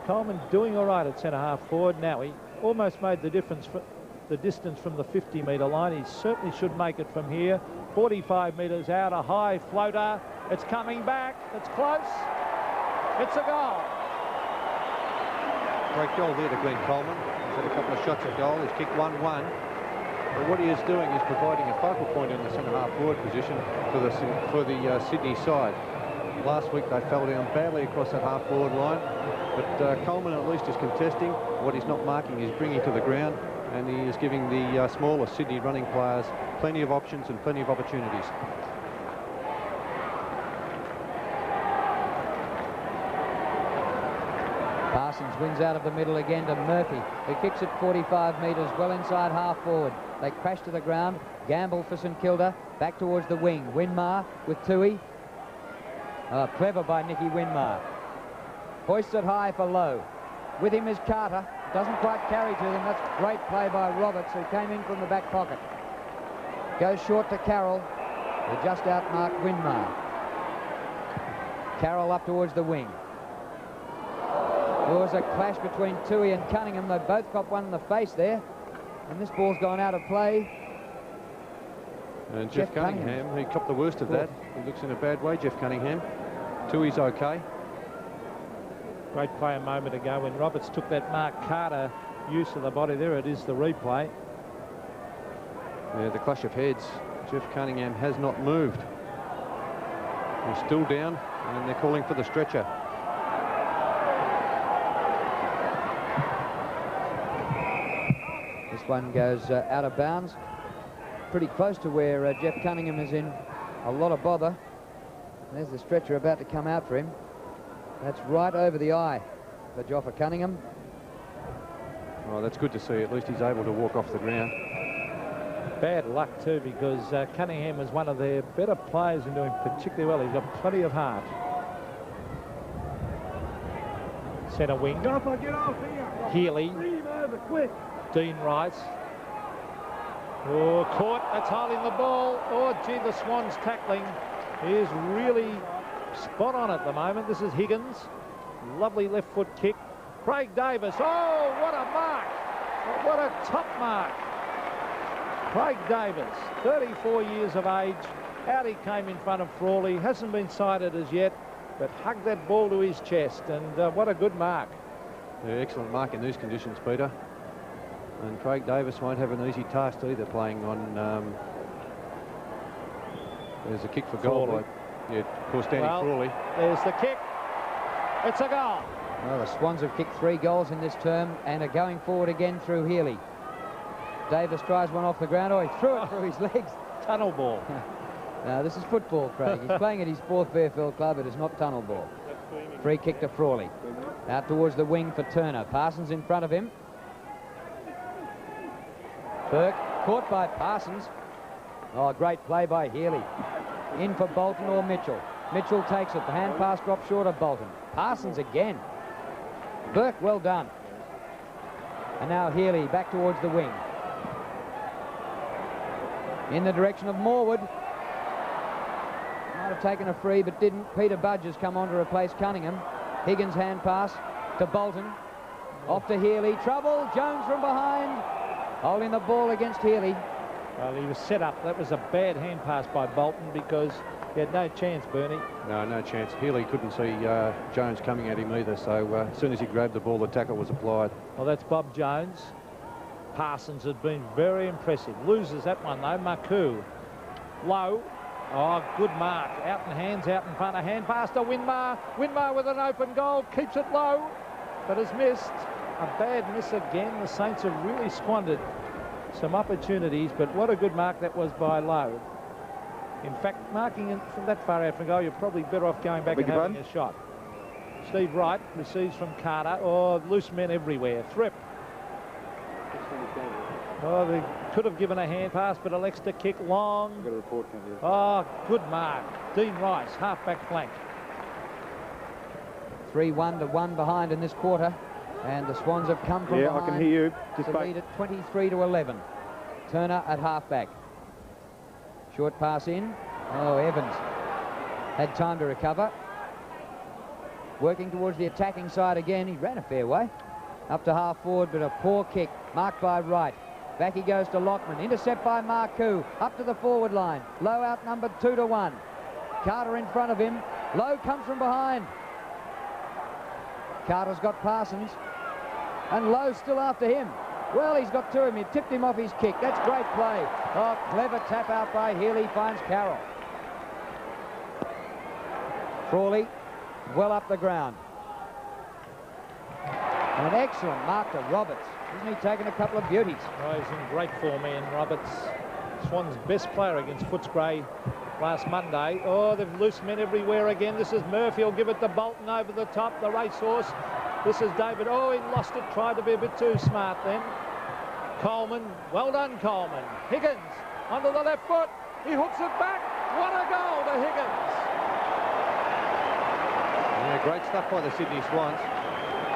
Coleman doing all right at centre half forward. Now, he almost made the difference for the distance from the 50-metre line. He certainly should make it from here. 45 metres out, a high floater. It's coming back. It's close. It's a goal. Great goal there to Glenn Coleman. He's had a couple of shots at goal. He's kicked 1-1. But what he is doing is providing a focal point in the centre-half forward position for the Sydney side. Last week they fell down badly across that half-forward line. But Coleman at least is contesting. What he's not marking is bringing to the ground. And he is giving the smaller Sydney running players plenty of options and plenty of opportunities. Parsons wins out of the middle again to Murphy, who kicks it 45 metres, well inside half forward. They crash to the ground. Gamble for St Kilda, back towards the wing. Winmar with Tui. Clever by Nicky Winmar. Hoists it high for Lowe. With him is Carter. Doesn't quite carry to them. That's great play by Roberts, who came in from the back pocket. Goes short to Carroll, who just outmarked Winmar. Carroll up towards the wing. There was a clash between Tui and Cunningham. They both got one in the face there. And this ball's gone out of play. And Jeff Cunningham, he copped the worst of that. He looks in a bad way, Jeff Cunningham. Tui's okay. Great play a moment ago when Roberts took that Mark Carter use of the body. There it is, the replay. Yeah, the clash of heads. Jeff Cunningham has not moved. He's still down, and they're calling for the stretcher. This one goes out of bounds. Pretty close to where Jeff Cunningham is in a lot of bother. There's the stretcher about to come out for him. That's right over the eye for Joffa Cunningham. Oh, that's good to see. At least he's able to walk off the ground. Bad luck too, because Cunningham is one of their better players and doing particularly well. He's got plenty of heart. Centre wing. Joffa, get off here. Healy. Leave over quick. Dean Rice. Oh, caught. That's holding the ball. Oh, gee, the Swans tackling is really spot on at the moment. This is Higgins. Lovely left foot kick. Craig Davis. Oh, what a mark. What a top mark. Craig Davis, 34 years of age. Out he came in front of Frawley. Hasn't been sighted as yet, but hugged that ball to his chest. And what a good mark. Yeah, excellent mark in these conditions, Peter. And Craig Davis won't have an easy task either, playing on... there's a kick for goal by, yeah, of course, Danny Frawley. There's the kick. It's a goal. Well, the Swans have kicked 3 goals in this term and are going forward again through Healy. Davis tries one off the ground. Oh, he threw it through his legs. Tunnel ball. No, this is football, Craig. He's playing at his 4th VFL club. It is not tunnel ball. Free kick to Frawley. Out towards the wing for Turner. Parsons in front of him. Burke caught by Parsons. Oh, great play by Healy. In for Bolton or Mitchell. Mitchell takes it. The hand pass drops short of Bolton. Parsons again. Burke, well done. And now Healy back towards the wing. In the direction of Morwood. Might have taken a free, but didn't. Peter-Budge has come on to replace Cunningham. Higgins hand pass to Bolton. Off to Healy. Trouble. Jones from behind. Holding the ball against Healy. Well, he was set up. That was a bad hand pass by Bolton because he had no chance, Bernie. No chance. Healy couldn't see Jones coming at him either, so as soon as he grabbed the ball, the tackle was applied. Well, that's Bob Jones. Parsons has been very impressive. Loses that one, though. Maku. Low. Oh, good mark. Out in hands, out in front. A hand pass to Winmar. Winmar with an open goal. Keeps it low, but has missed. A bad miss again. The Saints have really squandered some opportunities, but what a good mark that was by Lowe. In fact, marking it from that far out from goal, you're probably better off going back and having a shot. Steve Wright receives from Carter. Oh, loose men everywhere. Thripp. Oh, they could have given a hand pass, but elects to kick long. Got a report from you. Oh, good mark. Dean Rice, half-back flank. 3-1 to 1 behind in this quarter. And the Swans have come from behind. I can hear you. Just to lead at 23 to 11. Turner at half-back. Short pass in. Oh, Evans had time to recover. Working towards the attacking side again. He ran a fair way. Up to half-forward, but a poor kick. Marked by Wright. Back he goes to Lockman. Intercept by Marcoux. Up to the forward line. Low outnumbered 2 to 1. Carter in front of him. Lowe comes from behind. Carter's got Parsons. And Lowe still after him. Well, he's got to him. He tipped him off his kick. That's great play. Oh, clever tap out by Healy. Finds Carroll. Frawley well up the ground. And an excellent mark to Roberts. Isn't he taking a couple of beauties? Oh, he's in great form, Ian Roberts. Swan's best player against Footscray last Monday. Oh, they've loose men everywhere again. This is Murphy. He'll give it to Bolton over the top, the racehorse. This is David. Oh, he lost it. Tried to be a bit too smart then. Coleman. Well done, Coleman. Higgins onto the left foot. He hooks it back. What a goal to Higgins. Yeah, great stuff by the Sydney Swans.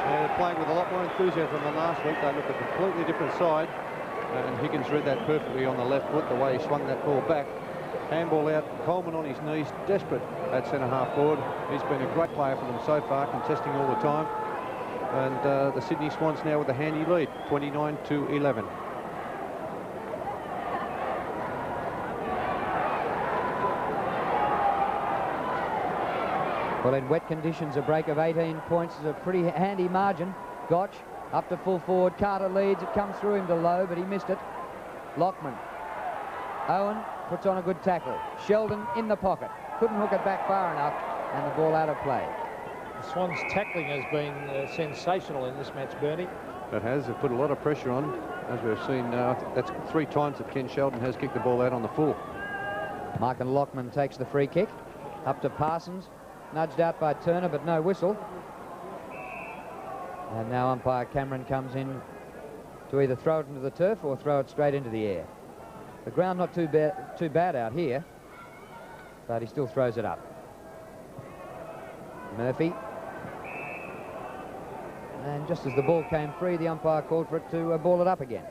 They're playing with a lot more enthusiasm than last week. They look a completely different side. And Higgins read that perfectly on the left foot, the way he swung that ball back. Handball out, Coleman on his knees, desperate at centre-half forward. He's been a great player for them so far, contesting all the time. And the Sydney Swans now with a handy lead, 29 to 11. Well, in wet conditions, a break of 18 points is a pretty handy margin. Gotch up to full forward. Carter leads. It comes through him to Lowe, but he missed it. Lockman. Owen puts on a good tackle. Sheldon in the pocket. Couldn't hook it back far enough, and the ball out of play. The Swans' tackling has been sensational in this match, Bernie. It has. It put a lot of pressure on, as we've seen. That's 3 times that Ken Sheldon has kicked the ball out on the full. Mark and Lockman takes the free kick. Up to Parsons. Nudged out by Turner, but no whistle. And now umpire Cameron comes in to either throw it into the turf or throw it straight into the air. The ground not too bad out here, but he still throws it up. Murphy. And just as the ball came free, the umpire called for it to ball it up again.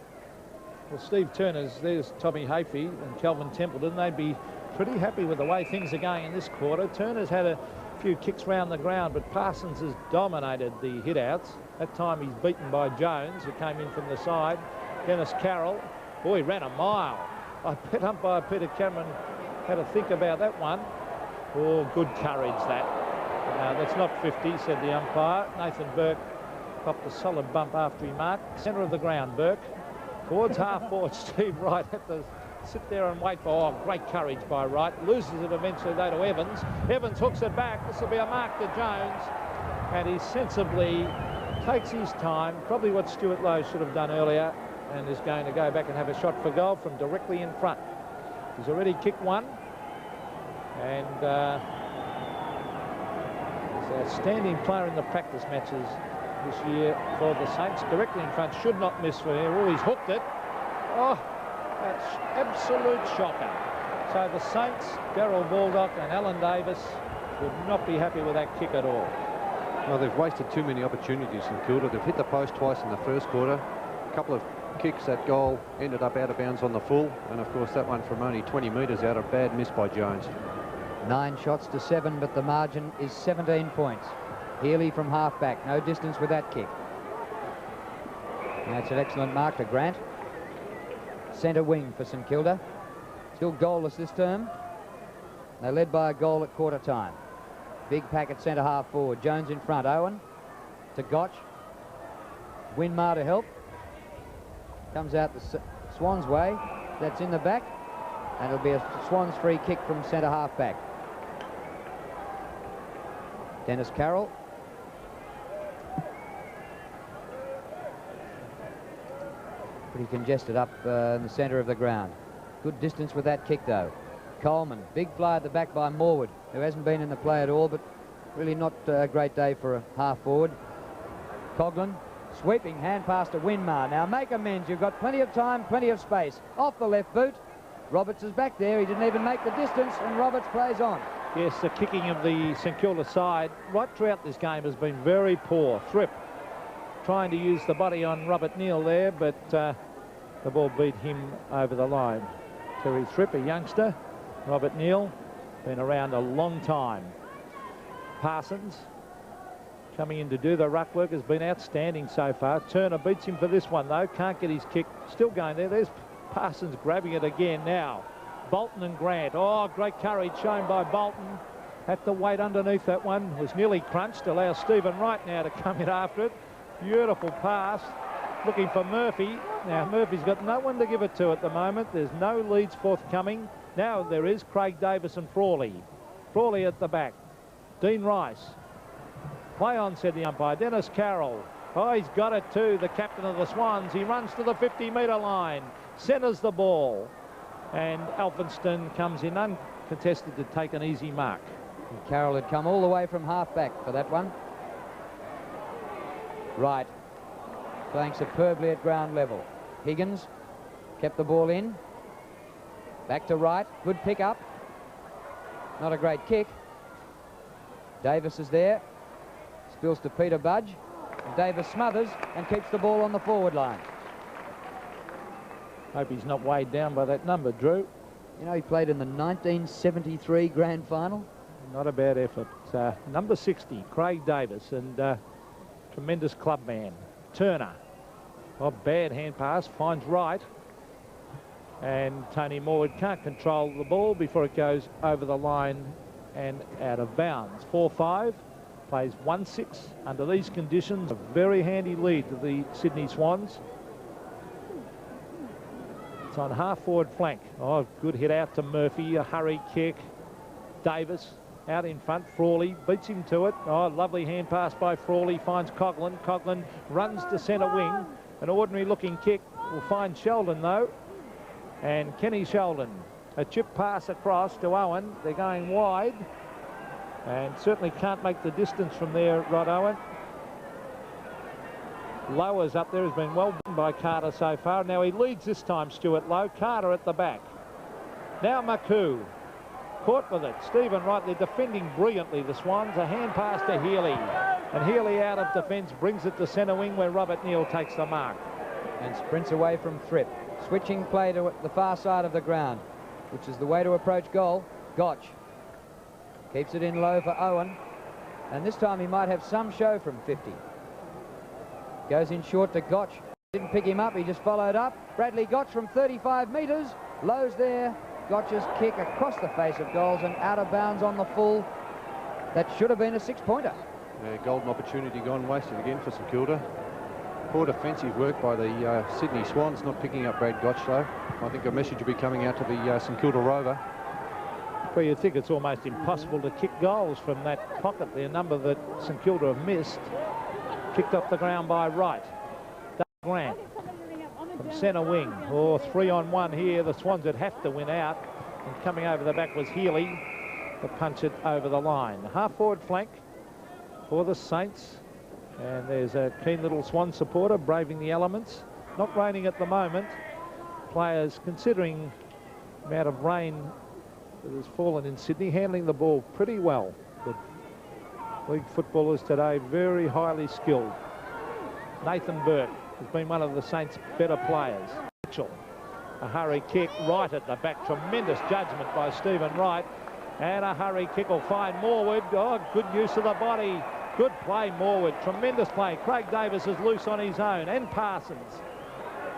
Well, Steve there's Tommy Hafey and Kelvin Templeton. They'd be pretty happy with the way things are going in this quarter. Turner's had a few kicks round the ground, but Parsons has dominated the hit-outs. That time he's beaten by Jones, who came in from the side. Dennis Carroll. Boy, he ran a mile. I bet umpire Peter Cameron had to think about that one. Oh, good courage, that. That's not 50, said the umpire. Nathan Burke popped a solid bump after he marked. Centre of the ground, Burke. Towards half-forward, Steve Wright had to sit there and wait for, great courage by Wright. Loses it eventually, though, to Evans. Evans hooks it back. This will be a mark to Jones. And he sensibly takes his time, probably what Stuart Lowe should have done earlier, and is going to go back and have a shot for goal from directly in front. He's already kicked one. And he's a standing player in the practice matches this year for the Saints. Directly in front, should not miss for here. Oh, he's hooked it. Oh, that's absolute shocker. So the Saints, Darryl Baldock and Alan Davis would not be happy with that kick at all. Well, they've wasted too many opportunities in Kilda. They've hit the post twice in the first quarter. A couple of kicks, that goal ended up out of bounds on the full. And, of course, that one from only 20 metres out, a bad miss by Jones. 9 shots to 7, but the margin is 17 points. Healy from half-back. No distance with that kick. And that's an excellent mark to Grant. Centre wing for St Kilda. Still goalless this term. They led by a goal at quarter time. Big pack at centre half forward. Jones in front. Owen to Gotch. Winmar to help. Comes out the Swans way. That's in the back. And it'll be a Swans free kick from centre half back. Dennis Carroll. Pretty congested up in the centre of the ground. Good distance with that kick though. Coleman, big fly at the back by Morwood, who hasn't been in the play at all, but really not a great day for a half forward. Coughlin, sweeping hand pass to Winmar. Now make amends, you've got plenty of time, plenty of space. Off the left boot. Roberts is back there, he didn't even make the distance, and Roberts plays on. Yes, the kicking of the St Kilda side right throughout this game has been very poor. Thripp trying to use the body on Robert Neal there, but the ball beat him over the line. Terry Thripp, a youngster. Robert Neal, been around a long time. Parsons coming in to do the ruck work, has been outstanding so far. Turner beats him for this one though, can't get his kick. Still going there. There's Parsons grabbing it again now. Bolton and Grant. Oh, great courage shown by Bolton. Had to wait underneath that one. Was nearly crunched. Allows Stephen Wright now to come in after it. Beautiful pass. Looking for Murphy. Now Murphy's got no one to give it to at the moment. There's no leads forthcoming. Now there is Craig Davis and Frawley. Frawley at the back. Dean Rice. Play on, said the umpire. Dennis Carroll. Oh, he's got it too, the captain of the Swans. He runs to the 50-metre line. Centres the ball. And Elphinston comes in uncontested to take an easy mark. And Carroll had come all the way from half-back for that one. Wright playing superbly at ground level. Higgins kept the ball in. Back to Wright. Good pick up. Not a great kick. Davis is there. Spills to Peter-Budge. Davis smothers and keeps the ball on the forward line. Hope he's not weighed down by that number, Drew. You know, he played in the 1973 grand final. Not a bad effort. Number 60, Craig Davis, and tremendous club man. Turner. Oh, bad hand pass. Finds Wright. And Tony Morwood can't control the ball before it goes over the line and out of bounds. 4-5. Plays 1-6 under these conditions. A very handy lead to the Sydney Swans. It's on half-forward flank. Oh, good hit out to Murphy. A hurry kick. Davis out in front. Frawley beats him to it. Oh, lovely hand pass by Frawley. Finds Coughlin. Coughlin runs to centre wing. An ordinary-looking kick will find Sheldon, though. And Kenny Sheldon. A chip pass across to Owen. They're going wide. And certainly can't make the distance from there, Rod Owen. Lower's up there, has been well done by Carter so far. Now he leads this time, Stuart Lowe. Carter at the back. Now Maku. Caught with it. Stephen Wright, they're defending brilliantly, the Swans. A hand pass to Healy. And Healy out of defence brings it to centre wing where Robert Neal takes the mark. And sprints away from Thripp. Switching play to the far side of the ground, which is the way to approach goal. Gotch. Keeps it in low for Owen. And this time he might have some show from 50. Goes in short to Gotch. Didn't pick him up, he just followed up. Bradley Gotch from 35 metres. Lowe's there. Gotch's kick across the face of goals and out of bounds on the full. That should have been a 6-pointer. Yeah, golden opportunity gone wasted again for St Kilda. Poor defensive work by the Sydney Swans, not picking up Brad Gotch though. I think a message will be coming out to the St Kilda Rover. Well, you'd think it's almost impossible to kick goals from that pocket. The number that St Kilda have missed. Kicked off the ground by Wright. Doug Grant from centre wing. Oh, 3-on-1 here. The Swans would have to win out. And coming over the back was Healy to punch it over the line. Half-forward flank for the Saints. And there's a keen little Swan supporter braving the elements. Not raining at the moment. Players, considering the amount of rain that has fallen in Sydney, handling the ball pretty well. The league footballers today very highly skilled. Nathan Burke has been one of the Saints' better players. Mitchell, a hurry kick right at the back. Tremendous judgment by Stephen Wright. And a hurry kick will find Morwood. Oh, good use of the body. Good play, Morwood. Tremendous play. Craig Davis is loose on his own. And Parsons.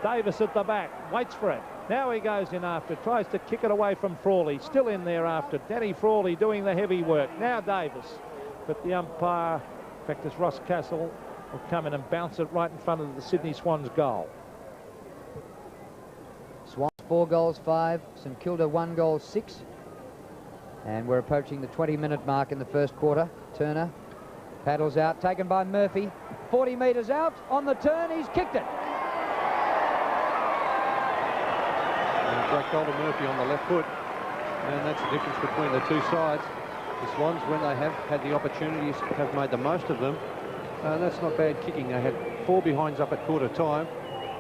Davis at the back. Waits for it. Now he goes in after. Tries to kick it away from Frawley. Still in there after. Danny Frawley doing the heavy work. Now Davis. But the umpire, in fact, it's Ross Castle, will come in and bounce it right in front of the Sydney Swans goal. Swans 4 goals 5. St Kilda 1 goal 6. And we're approaching the 20-minute mark in the first quarter. Turner paddles out, taken by Murphy. 40 metres out, on the turn, he's kicked it. And a great goal to Murphy on the left foot. And that's the difference between the two sides. The Swans, when they have had the opportunities, have made the most of them. And that's not bad kicking. They had 4 behinds up at quarter time.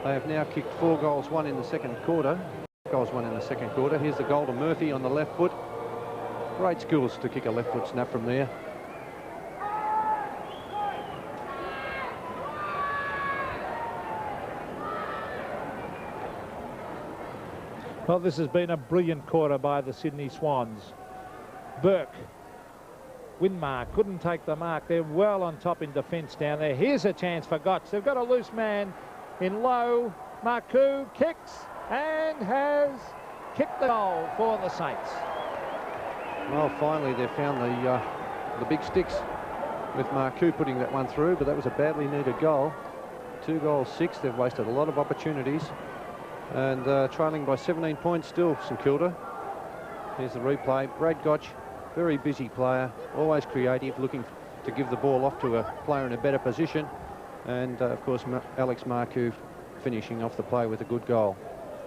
They have now kicked 4 goals, 1 in the second quarter. Goals, 1 in the second quarter. Here's the goal to Murphy on the left foot. Great skills to kick a left foot snap from there. Well, this has been a brilliant quarter by the Sydney Swans. Burke, Winmar couldn't take the mark. They're well on top in defence down there. Here's a chance for Gotch. They've got a loose man in low. Marcoux kicks and has kicked the goal for the Saints. Well, finally they found the big sticks with Marcoux putting that one through, but that was a badly needed goal. 2 goals 6. They've wasted a lot of opportunities. And trailing by 17 points still, St Kilda. Here's the replay. Brad Gotch, very busy player, always creative, looking to give the ball off to a player in a better position. And, of course, Alex Marcoux finishing off the play with a good goal.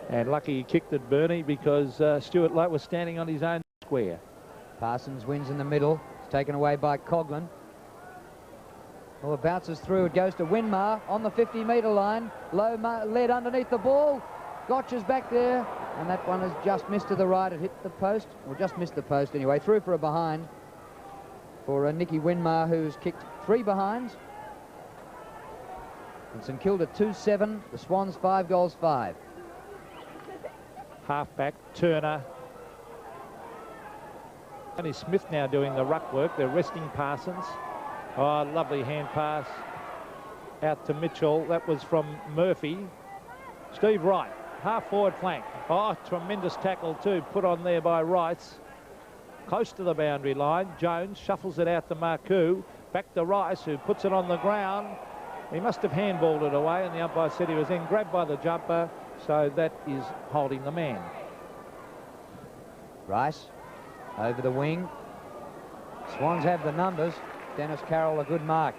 And lucky he kicked it, Bernie, because Stuart Lowe was standing on his own square. Parsons wins in the middle. It's taken away by Coughlin. Well, it bounces through. It goes to Winmar on the 50-metre line. Low led underneath the ball. Gotch is back there, and that one has just missed to the right. It hit the post, or just missed the post anyway. Through for a behind for Nicky Winmar, who's kicked 3 behinds. And St Kilda 2-7. The Swans 5 goals 5. Halfback Turner. Tony Smith now doing the ruck work. They're resting Parsons. Oh, lovely hand pass out to Mitchell. That was from Murphy. Steve Wright, half forward flank. Oh, tremendous tackle too, put on there by Rice. Close to the boundary line. Jones shuffles it out to Marcoux. Back to Rice, who puts it on the ground. He must have handballed it away, and the umpire said he was in. Grabbed by the jumper, so that is holding the man. Rice over the wing. Swans have the numbers. Dennis Carroll a good mark.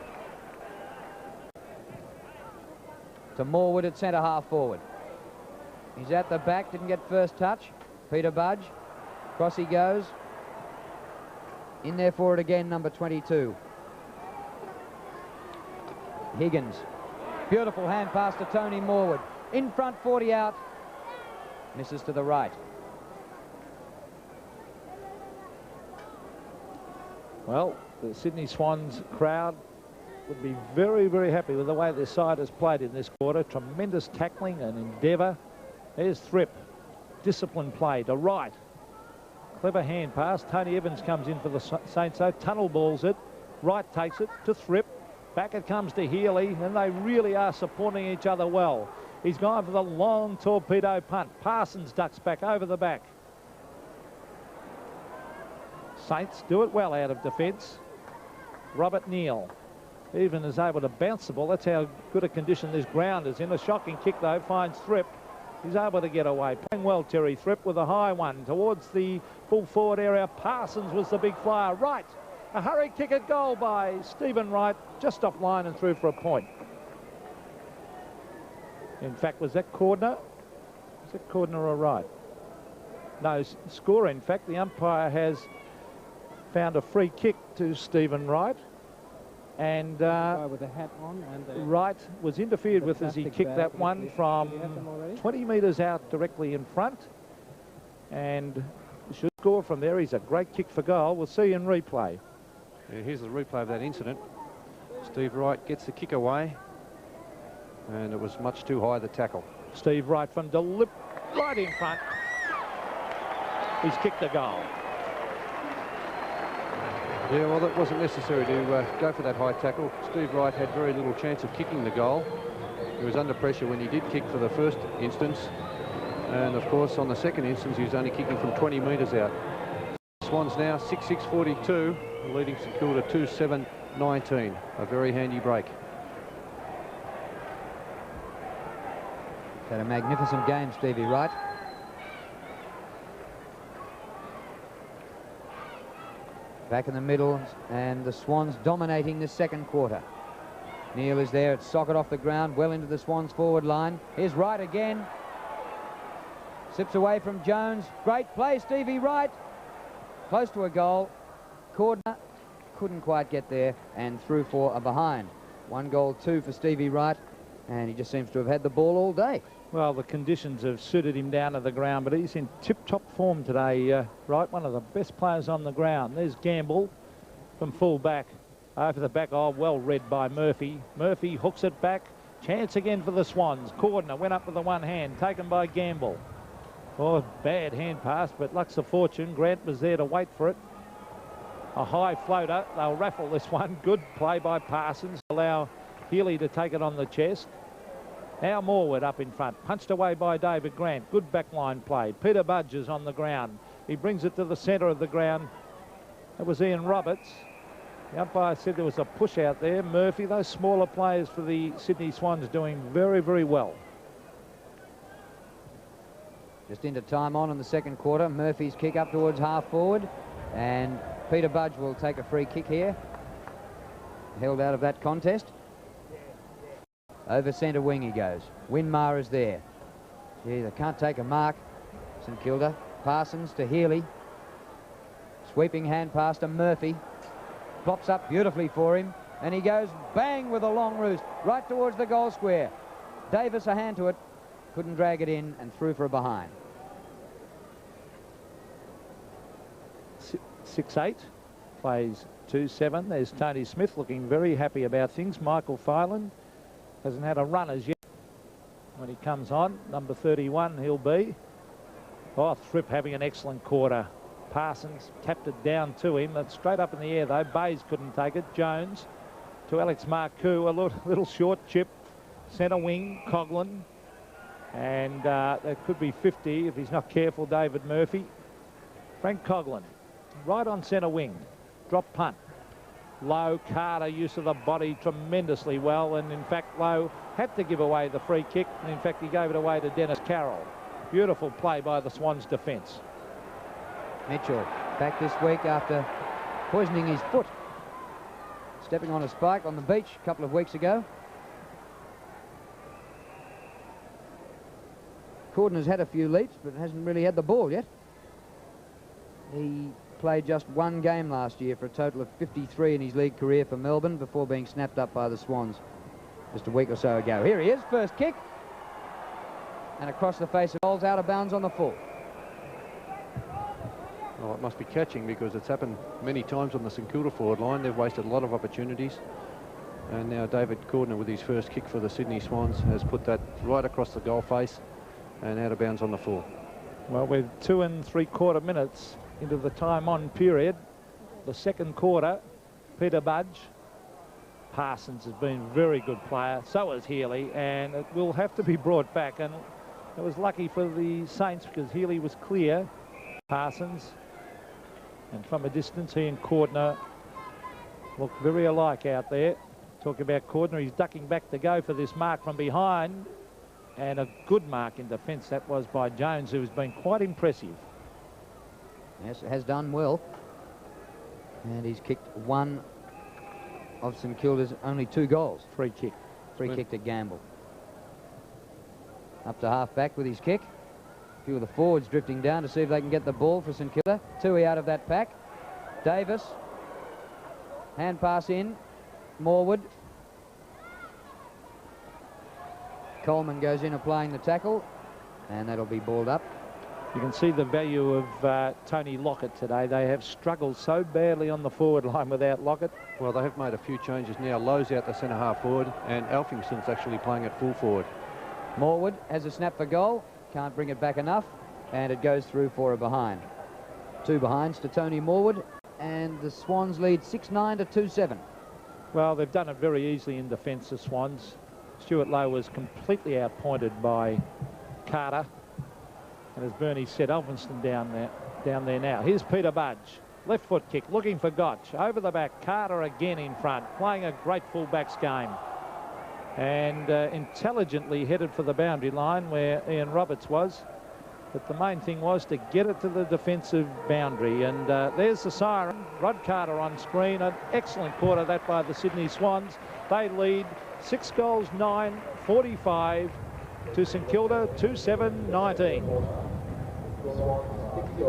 To Morwood at centre half forward. He's at the back, didn't get first touch. Peter-Budge. Cross he goes. In there for it again, number 22. Higgins. Beautiful hand pass to Tony Morwood. In front, 40 out. Misses to the right. Well, the Sydney Swans crowd would be very, very happy with the way their side has played in this quarter. Tremendous tackling and endeavour. There's Thripp. Disciplined play to right. Clever hand pass. Tony Evans comes in for the Saints. So tunnel balls it. Wright takes it to Thripp. Back it comes to Healy, and they really are supporting each other well. He's gone for the long torpedo punt. Parsons ducks back over the back. Saints do it well out of defence. Robert Neal even is able to bounce the ball. That's how good a condition this ground is in. A shocking kick, though, finds Thripp. He's able to get away. Playing well, Terry Thripp, with a high one towards the full forward area. Parsons was the big flyer. Right. A hurry kick at goal by Stephen Wright, just off line and through for a point. In fact, was that Cordner? Was it Cordner or Wright? No, score, in fact. The umpire has found a free kick to Stephen Wright. And with the hat on and Wright was interfered with as he kicked that one from 20 metres out directly in front. And should score from there. He's a great kick for goal. We'll see in replay. Yeah, here's the replay of that incident. Steve Wright gets the kick away, and it was much too high, the tackle. Steve Wright from right in front. He's kicked a goal. Yeah, well, that wasn't necessary to go for that high tackle. Steve Wright had very little chance of kicking the goal. He was under pressure when he did kick for the first instance. And, of course, on the second instance, he was only kicking from 20 metres out. Swans now 6-6-42, leading St Kilda 2-7-19. A very handy break. Had a magnificent game, Stevie Wright. Back in the middle, and the Swans dominating the second quarter. Neil is there. It's socket off the ground, well into the Swans forward line. Here's Wright again. Sips away from Jones. Great play, Stevie Wright. Close to a goal. Cordner couldn't quite get there and threw for a behind. 1-2 for Stevie Wright, and he just seems to have had the ball all day. Well, the conditions have suited him down to the ground, but he's in tip-top form today, Wright, one of the best players on the ground. There's Gamble from full back. Over the back, oh, well read by Murphy. Murphy hooks it back. Chance again for the Swans. Cordner went up with the one hand, taken by Gamble. Oh, bad hand pass, but luck's a fortune. Grant was there to wait for it. A high floater. They'll raffle this one. Good play by Parsons. Allow Healy to take it on the chest. Now Morwood up in front. Punched away by David Grant. Good backline play. Peter-Budge is on the ground. He brings it to the centre of the ground. That was Ian Roberts. The umpire said there was a push out there. Murphy, those smaller players for the Sydney Swans doing very, very well. Just into time on in the second quarter. Murphy's kick up towards half forward, and Peter-Budge will take a free kick here. Held out of that contest. Over centre wing he goes. Winmar is there. Gee, they can't take a mark. St Kilda. Parsons to Healy. Sweeping hand pass to Murphy. Plops up beautifully for him, and he goes bang with a long roost right towards the goal square. Davis a hand to it. Couldn't drag it in and threw for a behind. 6-8. Plays 2-7. There's Tony Smith looking very happy about things. Michael Phelan hasn't had a run as yet. When he comes on, number 31 he'll be. Oh, Thrip having an excellent quarter. Parsons tapped it down to him. That's straight up in the air, though. Bays couldn't take it. Jones to Alex Marcoux. A little short chip. Centre wing, Coughlin. And that could be 50 if he's not careful, David Murphy. Frank Coughlin, right on centre wing. Drop punt. Lowe, Carter, use of the body tremendously well. And, in fact, Lowe had to give away the free kick. And, in fact, he gave it away to Dennis Carroll. Beautiful play by the Swans' defence. Mitchell back this week after poisoning his foot. Stepping on a spike on the beach a couple of weeks ago. Cordner's had a few leaps, but hasn't really had the ball yet. He played just one game last year for a total of 53 in his league career for Melbourne before being snapped up by the Swans just a week or so ago. Here he is, first kick. And across the face of goals, out of bounds on the full. Well, it must be catching because it's happened many times on the St Kilda forward line. They've wasted a lot of opportunities. And now David Cordner with his first kick for the Sydney Swans has put that right across the goal face and out of bounds on the full. Well, we're 2 3/4 minutes into the time on period. The second quarter, Peter-Budge. Parsons has been a very good player. So has Healy, and it will have to be brought back. And it was lucky for the Saints because Healy was clear. Parsons, and from a distance, he and Cordner look very alike out there. Talk about Cordner, he's ducking back to go for this mark from behind. And a good mark in defence that was by Jones, who has been quite impressive. Yes, it has done well. And he's kicked one of St Kilda's only 2 goals. Free kick. Free kick to Gamble. Up to half back with his kick. A few of the forwards drifting down to see if they can get the ball for St Kilda. Tui out of that pack. Davis. Hand pass in. Morwood. Coleman goes in applying the tackle, and that'll be balled up. You can see the value of Tony Lockett today. They have struggled so badly on the forward line without Lockett. Well, they have made a few changes now. Lowe's out the centre half forward, and Alfingston's actually playing at full forward. Morwood has a snap for goal. Can't bring it back enough, and it goes through for a behind. 2 behinds to Tony Morwood, and the Swans lead 6-9 to 2-7. Well, they've done it very easily in defence, the Swans. Stuart Lowe was completely outpointed by Carter. And as Bernie said, Elphinston down there now. Here's Peter-Budge. Left foot kick, looking for Gotch. Over the back, Carter again in front, playing a great fullbacks game. And intelligently headed for the boundary line where Ian Roberts was. But the main thing was to get it to the defensive boundary. And there's the siren. Rod Carter on screen. An excellent quarter that by the Sydney Swans. They lead 6 goals, 9, 45 to St Kilda, 2-7-19.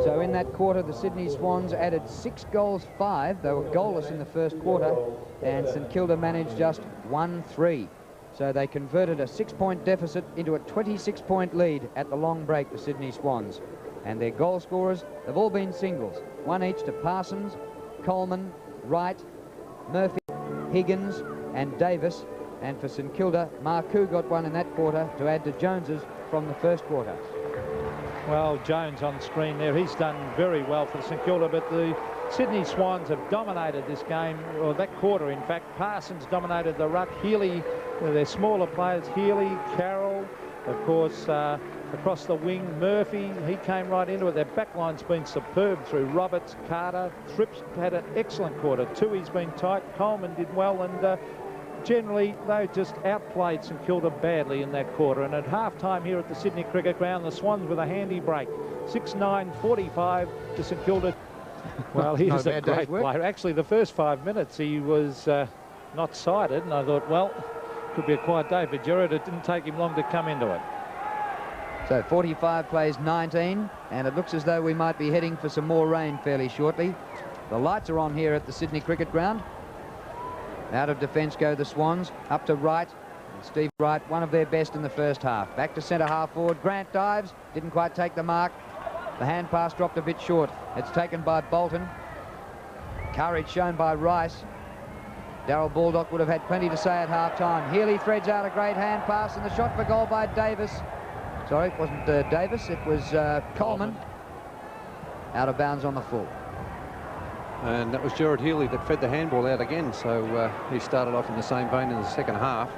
So in that quarter, the Sydney Swans added 6 goals, 5. They were goalless in the first quarter, and St Kilda managed just 1-3. So they converted a 6-point deficit into a 26-point lead at the long break, the Sydney Swans. And their goal scorers have all been singles, 1 each to Parsons, Coleman, Wright, Murphy, Higgins and Davis. And for St Kilda, Marcoux got 1 in that quarter to add to Jones's from the first quarter. Well, Jones on screen there. He's done very well for St Kilda, but the Sydney Swans have dominated this game, or that quarter, in fact. Parsons dominated the ruck. Healy, their smaller players, Healy, Carroll, of course, across the wing, Murphy, he came right into it. Their backline's been superb through Roberts, Carter. Trips had an excellent quarter. Tui's been tight. Coleman did well, and generally, they just outplayed St Kilda badly in that quarter. And at half-time here at the Sydney Cricket Ground, the Swans with a handy break. 6-9-45 to St Kilda. Well, he's a great player. Actually, the first 5 minutes, he was not sighted. And I thought, well, could be a quiet day for Gerard. It didn't take him long to come into it. So 45 plays 19, and it looks as though we might be heading for some more rain fairly shortly. The lights are on here at the Sydney Cricket Ground. Out of defence go the Swans, up to Wright. And Steve Wright, one of their best in the first half. Back to centre half forward. Grant dives, didn't quite take the mark. The hand pass dropped a bit short. It's taken by Bolton. Courage shown by Rice. Darryl Baldock would have had plenty to say at half-time. Healy threads out a great hand pass, and the shot for goal by Davis. Sorry, it wasn't Davis, it was Coleman. Out of bounds on the full. And that was Gerard Healy that fed the handball out again, so he started off in the same vein in the second half.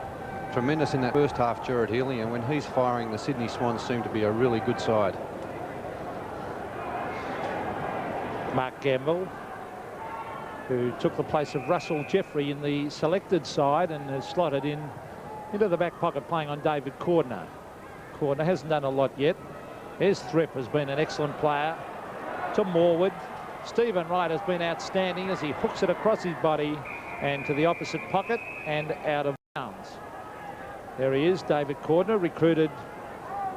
Tremendous in that first half, Gerard Healy, and when he's firing, the Sydney Swans seem to be a really good side. Mark Gamble, who took the place of Russell Jeffrey in the selected side and has slotted into the back pocket, playing on David Cordner. Cordner hasn't done a lot yet. There's Thripp, has been an excellent player. To Morwood. Stephen Wright has been outstanding as he hooks it across his body and to the opposite pocket and out of bounds. There he is, David Cordner, recruited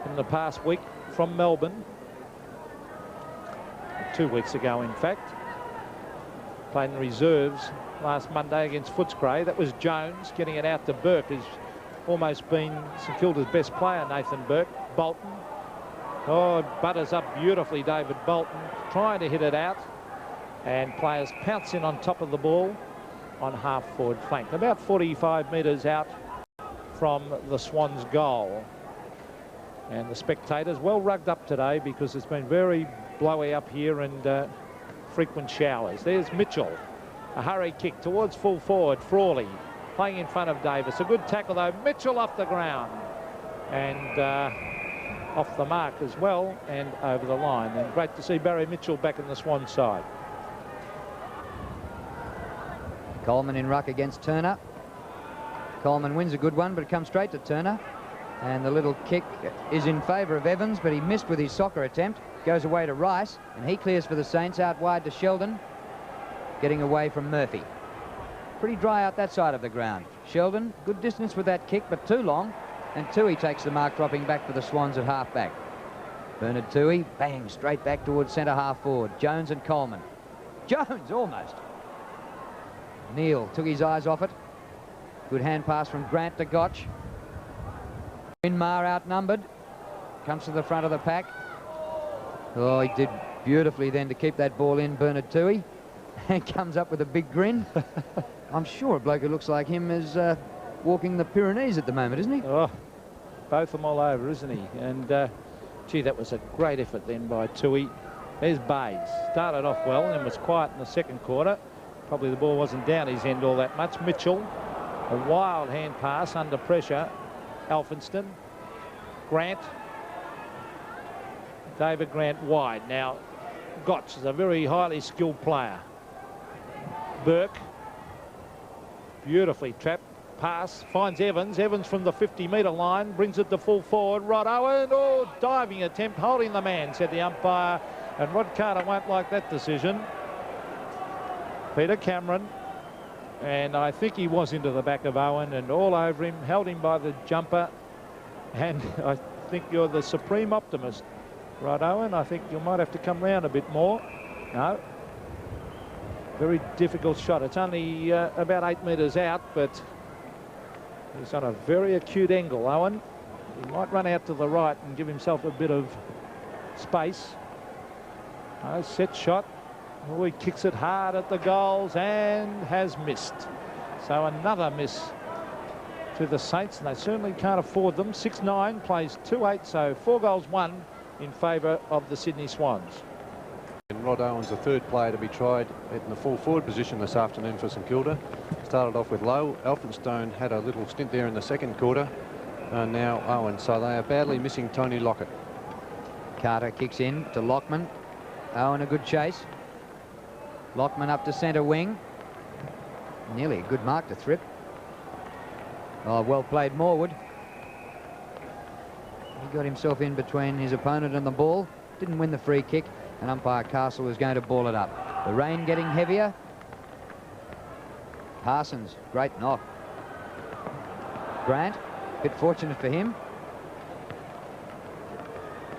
in the past week from Melbourne. 2 weeks ago, in fact. Played in the reserves last Monday against Footscray. That was Jones getting it out to Burke, who's almost been St Kilda's best player, Nathan Burke. Bolton. Oh, butters up beautifully, David Bolton, trying to hit it out. And players pounce in on top of the ball on half-forward flank. About 45 metres out from the Swans' goal. And the spectators well rugged up today because it's been very blowy up here and frequent showers. There's Mitchell. A hurry kick towards full forward. Frawley playing in front of Davis. A good tackle though. Mitchell off the ground. And off the mark as well and over the line. And great to see Barry Mitchell back in the Swan side. Coleman in ruck against Turner. Coleman wins a good one, but it comes straight to Turner. And the little kick is in favour of Evans, but he missed with his soccer attempt. Goes away to Rice, and he clears for the Saints out wide to Sheldon. Getting away from Murphy. Pretty dry out that side of the ground. Sheldon, good distance with that kick, but too long. And Tui takes the mark, dropping back for the Swans at half-back. Bernard Tui, bang, straight back towards centre half-forward. Jones and Coleman. Jones, almost. Neal took his eyes off it. Good hand pass from Grant to Gotch. Winmar outnumbered. Comes to the front of the pack. Oh, he did beautifully then to keep that ball in, Bernard Toohey. And comes up with a big grin. I'm sure a bloke who looks like him is walking the Pyrenees at the moment, isn't he? Oh, both them all over, isn't he? And, gee, that was a great effort then by Toohey. There's Bays. Started off well and was quiet in the second quarter. Probably the ball wasn't down his end all that much. Mitchell, a wild hand pass under pressure. Alphonston. Grant. David Grant wide. Now, Gotch is a very highly skilled player. Burke. Beautifully trapped. Pass. Finds Evans. Evans from the 50-metre line. Brings it to full forward. Rod Owen. Oh, diving attempt. Holding the man, said the umpire. And Rod Carter won't like that decision. Peter Cameron. And I think he was into the back of Owen and all over him. Held him by the jumper. And I think you're the supreme optimist, Rod Owen. I think you might have to come round a bit more. No. Very difficult shot. It's only about 8 metres out, but he's on a very acute angle, Owen. He might run out to the right and give himself a bit of space. Set shot. Oh, he kicks it hard at the goals and has missed. So another miss to the Saints, and they certainly can't afford them. 6-9, plays 2-8, so 4 goals, 1 in favour of the Sydney Swans. And Rod Owen's the third player to be tried in the full forward position this afternoon for St Kilda. Started off with Lowe. Elphinstone had a little stint there in the second quarter. And now Owen. So they are badly missing Tony Lockett. Carter kicks in to Lockman. Owen a good chase. Lockman up to centre wing. Nearly a good mark to Thrip. Oh, well played Morwood. He got himself in between his opponent and the ball. Didn't win the free kick. And umpire Castle is going to ball it up. The rain getting heavier. Parsons, great knock. Grant, bit fortunate for him.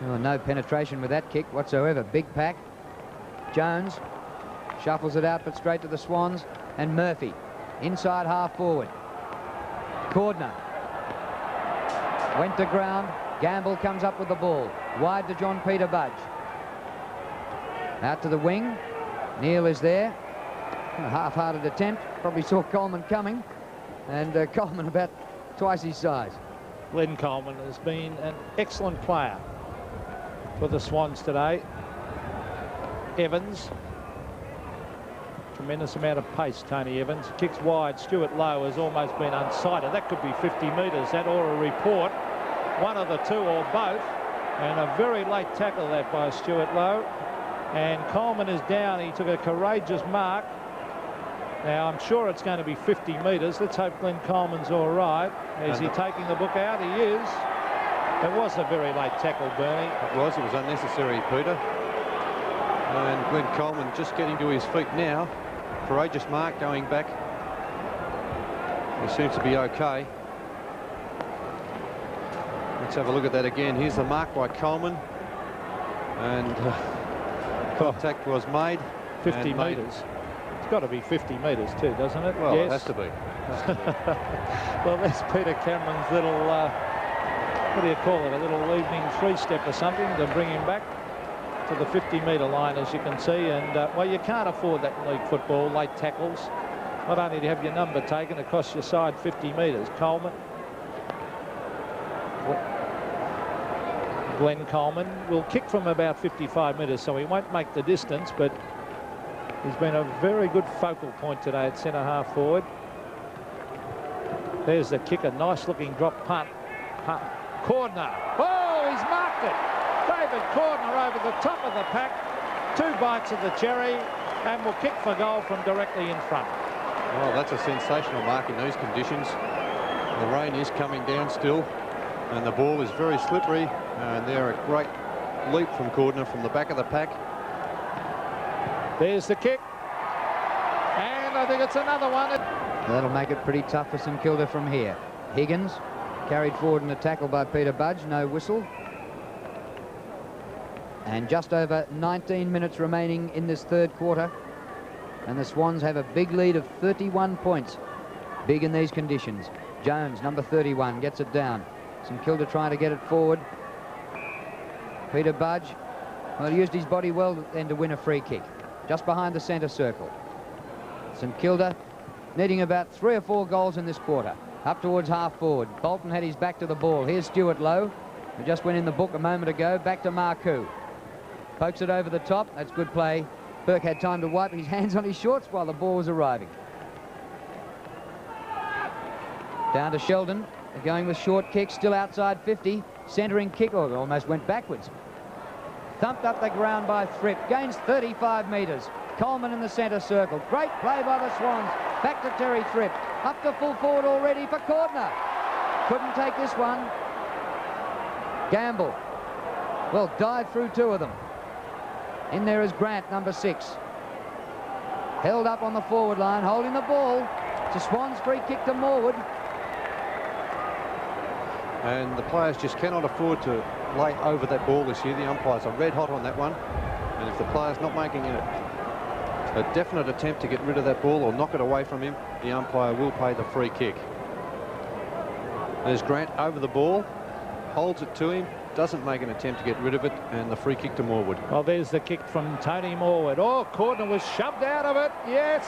Oh, no penetration with that kick whatsoever. Big pack. Jones shuffles it out but straight to the Swans. And Murphy, inside half forward. Cordner went to ground. Gamble comes up with the ball. Wide to John Peter-Budge. Out to the wing. Neal is there. A half-hearted attempt. Probably saw Coleman coming. And Coleman about twice his size. Glenn Coleman has been an excellent player for the Swans today. Evans. Tremendous amount of pace, Tony Evans. Kicks wide. Stuart Lowe has almost been unsighted. That could be 50 metres. That or a report. One of the two or both. And a very late tackle that by Stuart Lowe. And Coleman is down. He took a courageous mark. Now, I'm sure it's going to be 50 metres. Let's hope Glenn Coleman's all right. Is he taking the book out? He is. It was a very late tackle, Bernie. It was unnecessary, Peter. And Glenn Coleman just getting to his feet now. Courageous mark going back. He seems to be okay. Let's have a look at that again. Here's the mark by Coleman. And contact was made. 50 metres. It's got to be 50 metres too, doesn't it? Well, yes. it has to be. Well, there's Peter Cameron's little, what do you call it, a little evening three-step or something to bring him back to the 50-metre line, as you can see. And, well, you can't afford that in league football, late tackles. Not only do you have your number taken, it costs your side 50 metres. Coleman. Glenn Coleman will kick from about 55 metres, so he won't make the distance, but he's been a very good focal point today at centre half forward. There's the kick, a nice looking drop punt. Cordner. Oh, he's marked it. David Cordner over the top of the pack. 2 bites of the cherry and will kick for goal from directly in front. Well, that's a sensational mark in these conditions. The rain is coming down still. And the ball is very slippery, and they're a great leap from Cordner from the back of the pack. There's the kick, and I think it's another one. That'll make it pretty tough for St Kilda from here. Higgins carried forward in a tackle by Peter-Budge, no whistle. And just over 19 minutes remaining in this third quarter. And the Swans have a big lead of 31 points big in these conditions. Jones, number 31, gets it down. St Kilda trying to get it forward. Peter-Budge, well, he used his body well then to win a free kick, just behind the centre circle. St Kilda needing about 3 or 4 goals in this quarter. Up towards half forward. Bolton had his back to the ball. Here's Stuart Lowe, who just went in the book a moment ago. Back to Marcoux. Pokes it over the top. That's good play. Burke had time to wipe his hands on his shorts while the ball was arriving. Down to Sheldon. They're going with short kicks, still outside 50. Centering kick, or almost went backwards. Thumped up the ground by Thripp. Gains 35 metres. Coleman in the centre circle. Great play by the Swans. Back to Terry Thripp. Up to full forward already for Cordner. Couldn't take this one. Gamble. Well, dived through 2 of them. In there is Grant, number 6. Held up on the forward line, holding the ball. It's a Swans free kick to Morwood. And the players just cannot afford to lay over that ball this year. The umpires are red hot on that one. And if the player's not making a definite attempt to get rid of that ball or knock it away from him, the umpire will pay the free kick. There's Grant over the ball, holds it to him, doesn't make an attempt to get rid of it, and the free kick to Morwood. Well, there's the kick from Tony Morwood. Oh, Cordner was shoved out of it. Yes.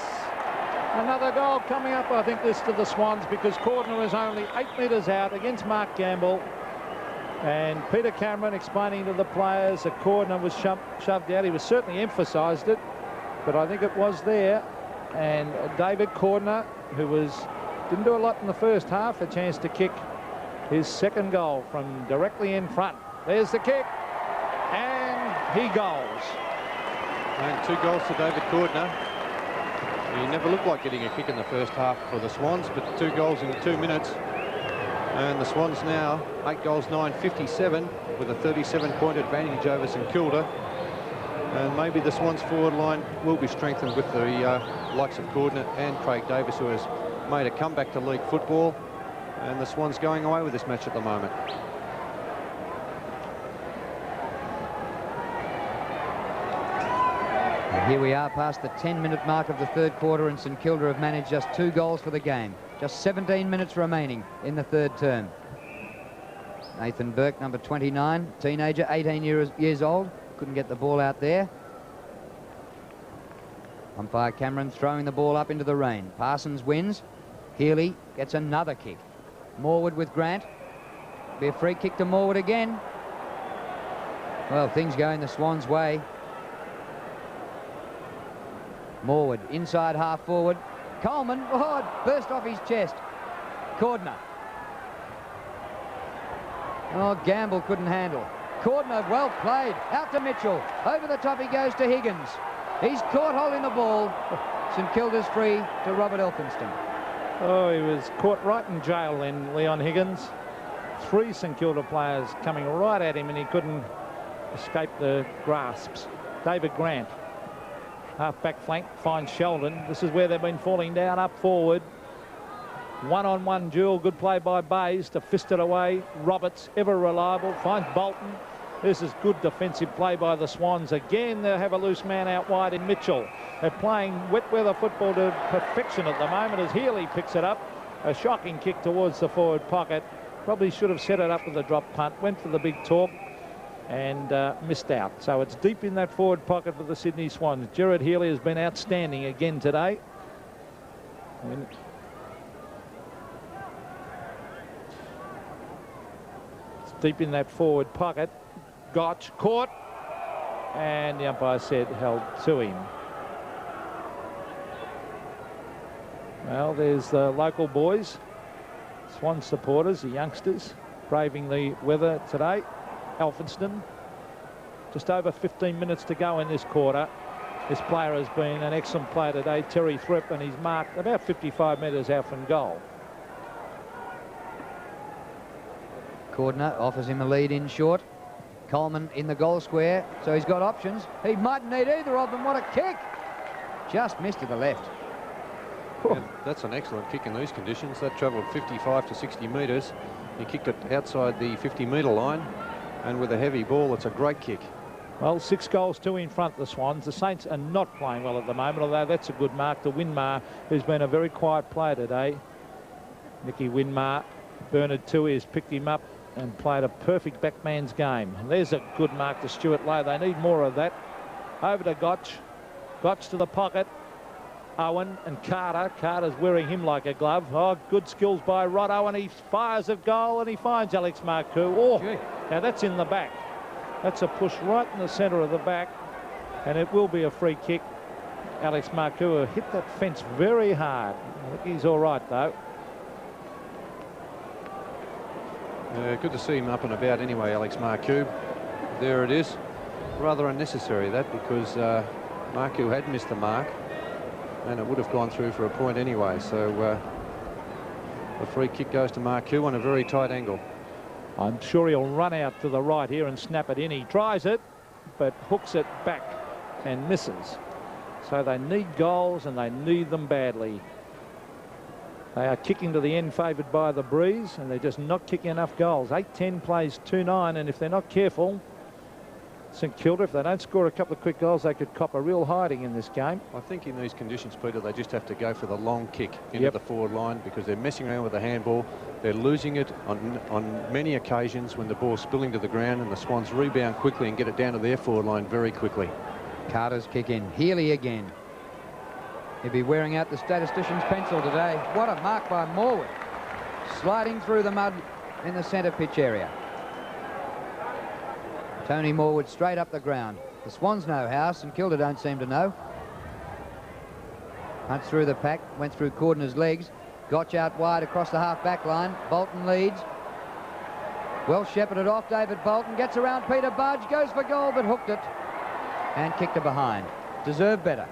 Another goal coming up, I think, this to the Swans, because Cordner was only 8 metres out against Mark Gamble. And Peter Cameron explaining to the players that Cordner was shoved out. He was certainly emphasised it, but I think it was there. And David Cordner, who didn't do a lot in the first half, a chance to kick his second goal from directly in front. There's the kick, and he goals. And 2 goals to David Cordner. He never looked like getting a kick in the first half for the Swans, but 2 goals in 2 minutes. And the Swans now 8 goals, 9, 57, with a 37-point advantage over St Kilda. And maybe the Swans forward line will be strengthened with the likes of Cordner and Craig Davis, who has made a comeback to league football. And the Swans going away with this match at the moment. And here we are past the 10-minute mark of the third quarter, and St Kilda have managed just 2 goals for the game. Just 17 minutes remaining in the third term. Nathan Burke, number 29, teenager, 18 years old. Couldn't get the ball out there. Umpire Cameron throwing the ball up into the rain. Parsons wins. Healy gets another kick. Morwood with Grant. Be a free kick to Morwood again. Well, things going the Swans' way. Morwood inside half forward. Coleman, oh, it burst off his chest. Cordner. Oh, Gamble couldn't handle. Cordner, well played. Out to Mitchell. Over the top he goes to Higgins. He's caught holding the ball. St Kilda's free to Robert Elphinston. Oh, he was caught right in jail then, Leon Higgins. 3 St Kilda players coming right at him, and he couldn't escape the grasps. David Grant, half-back flank, finds Sheldon. This is where they've been falling down, up forward. One-on-one duel, good play by Bays to fist it away. Roberts, ever reliable, finds Bolton. This is good defensive play by the Swans. Again, they'll have a loose man out wide in Mitchell. They're playing wet weather football to perfection at the moment as Healy picks it up. A shocking kick towards the forward pocket. Probably should have set it up with a drop punt. Went for the big talk and missed out. So it's deep in that forward pocket for the Sydney Swans. Gerard Healy has been outstanding again today. It's deep in that forward pocket. Gotch caught, and the umpire said held to him. Well, there's the local boys, Swan supporters, the youngsters, braving the weather today. Elphinston, just over 15 minutes to go in this quarter. This player has been an excellent player today, Terry Thripp, and he's marked about 55 metres out from goal. Cordner offers him a lead in short. Coleman in the goal square, so he's got options. He mightn't need either of them. What a kick! Just missed to the left. Yeah, that's an excellent kick in these conditions. That travelled 55 to 60 metres. He kicked it outside the 50-metre line, and with a heavy ball, it's a great kick. Well, 6 goals, 2 in front, the Swans. The Saints are not playing well at the moment, although that's a good mark to Winmar, who's been a very quiet player today. Nicky Winmar, Bernard Toohey has picked him up and played a perfect backman's game. And there's a good mark to Stuart Lowe. They need more of that. Over to Gotch. Gotch to the pocket. Owen and Carter. Carter's wearing him like a glove. Oh, good skills by Rod Owen. He fires a goal and he finds Alex Marcoux. Oh, now that's in the back. That's a push right in the centre of the back. And it will be a free kick. Alex Marcoux hit that fence very hard. I think he's all right, though. Good to see him up and about anyway, Alex Marcoux. There it is. Rather unnecessary, that, because Marcoux had missed the mark and it would have gone through for a point anyway. So the free kick goes to Marcoux on a very tight angle. I'm sure he'll run out to the right here and snap it in. He tries it, but hooks it back and misses. So they need goals and they need them badly. They are kicking to the end, favoured by the breeze, and they're just not kicking enough goals. 8-10 plays 2-9, and if they're not careful, St Kilda, if they don't score a couple of quick goals, they could cop a real hiding in this game. I think in these conditions, Peter, they just have to go for the long kick into the forward line, because they're messing around with the handball. They're losing it on many occasions when the ball's spilling to the ground, and the Swans rebound quickly and get it down to their forward line very quickly. Carter's kick in. Healy again. He'll be wearing out the statistician's pencil today. What a mark by Morwood. Sliding through the mud in the centre pitch area. Tony Morwood straight up the ground. The Swans know how. St Kilda don't seem to know. Punts through the pack. Went through Cordner's legs. Gotch out wide across the half-back line. Bolton leads. Well shepherded off. David Bolton gets around Peter-Budge. Goes for goal but hooked it. And kicked it behind. Deserved better.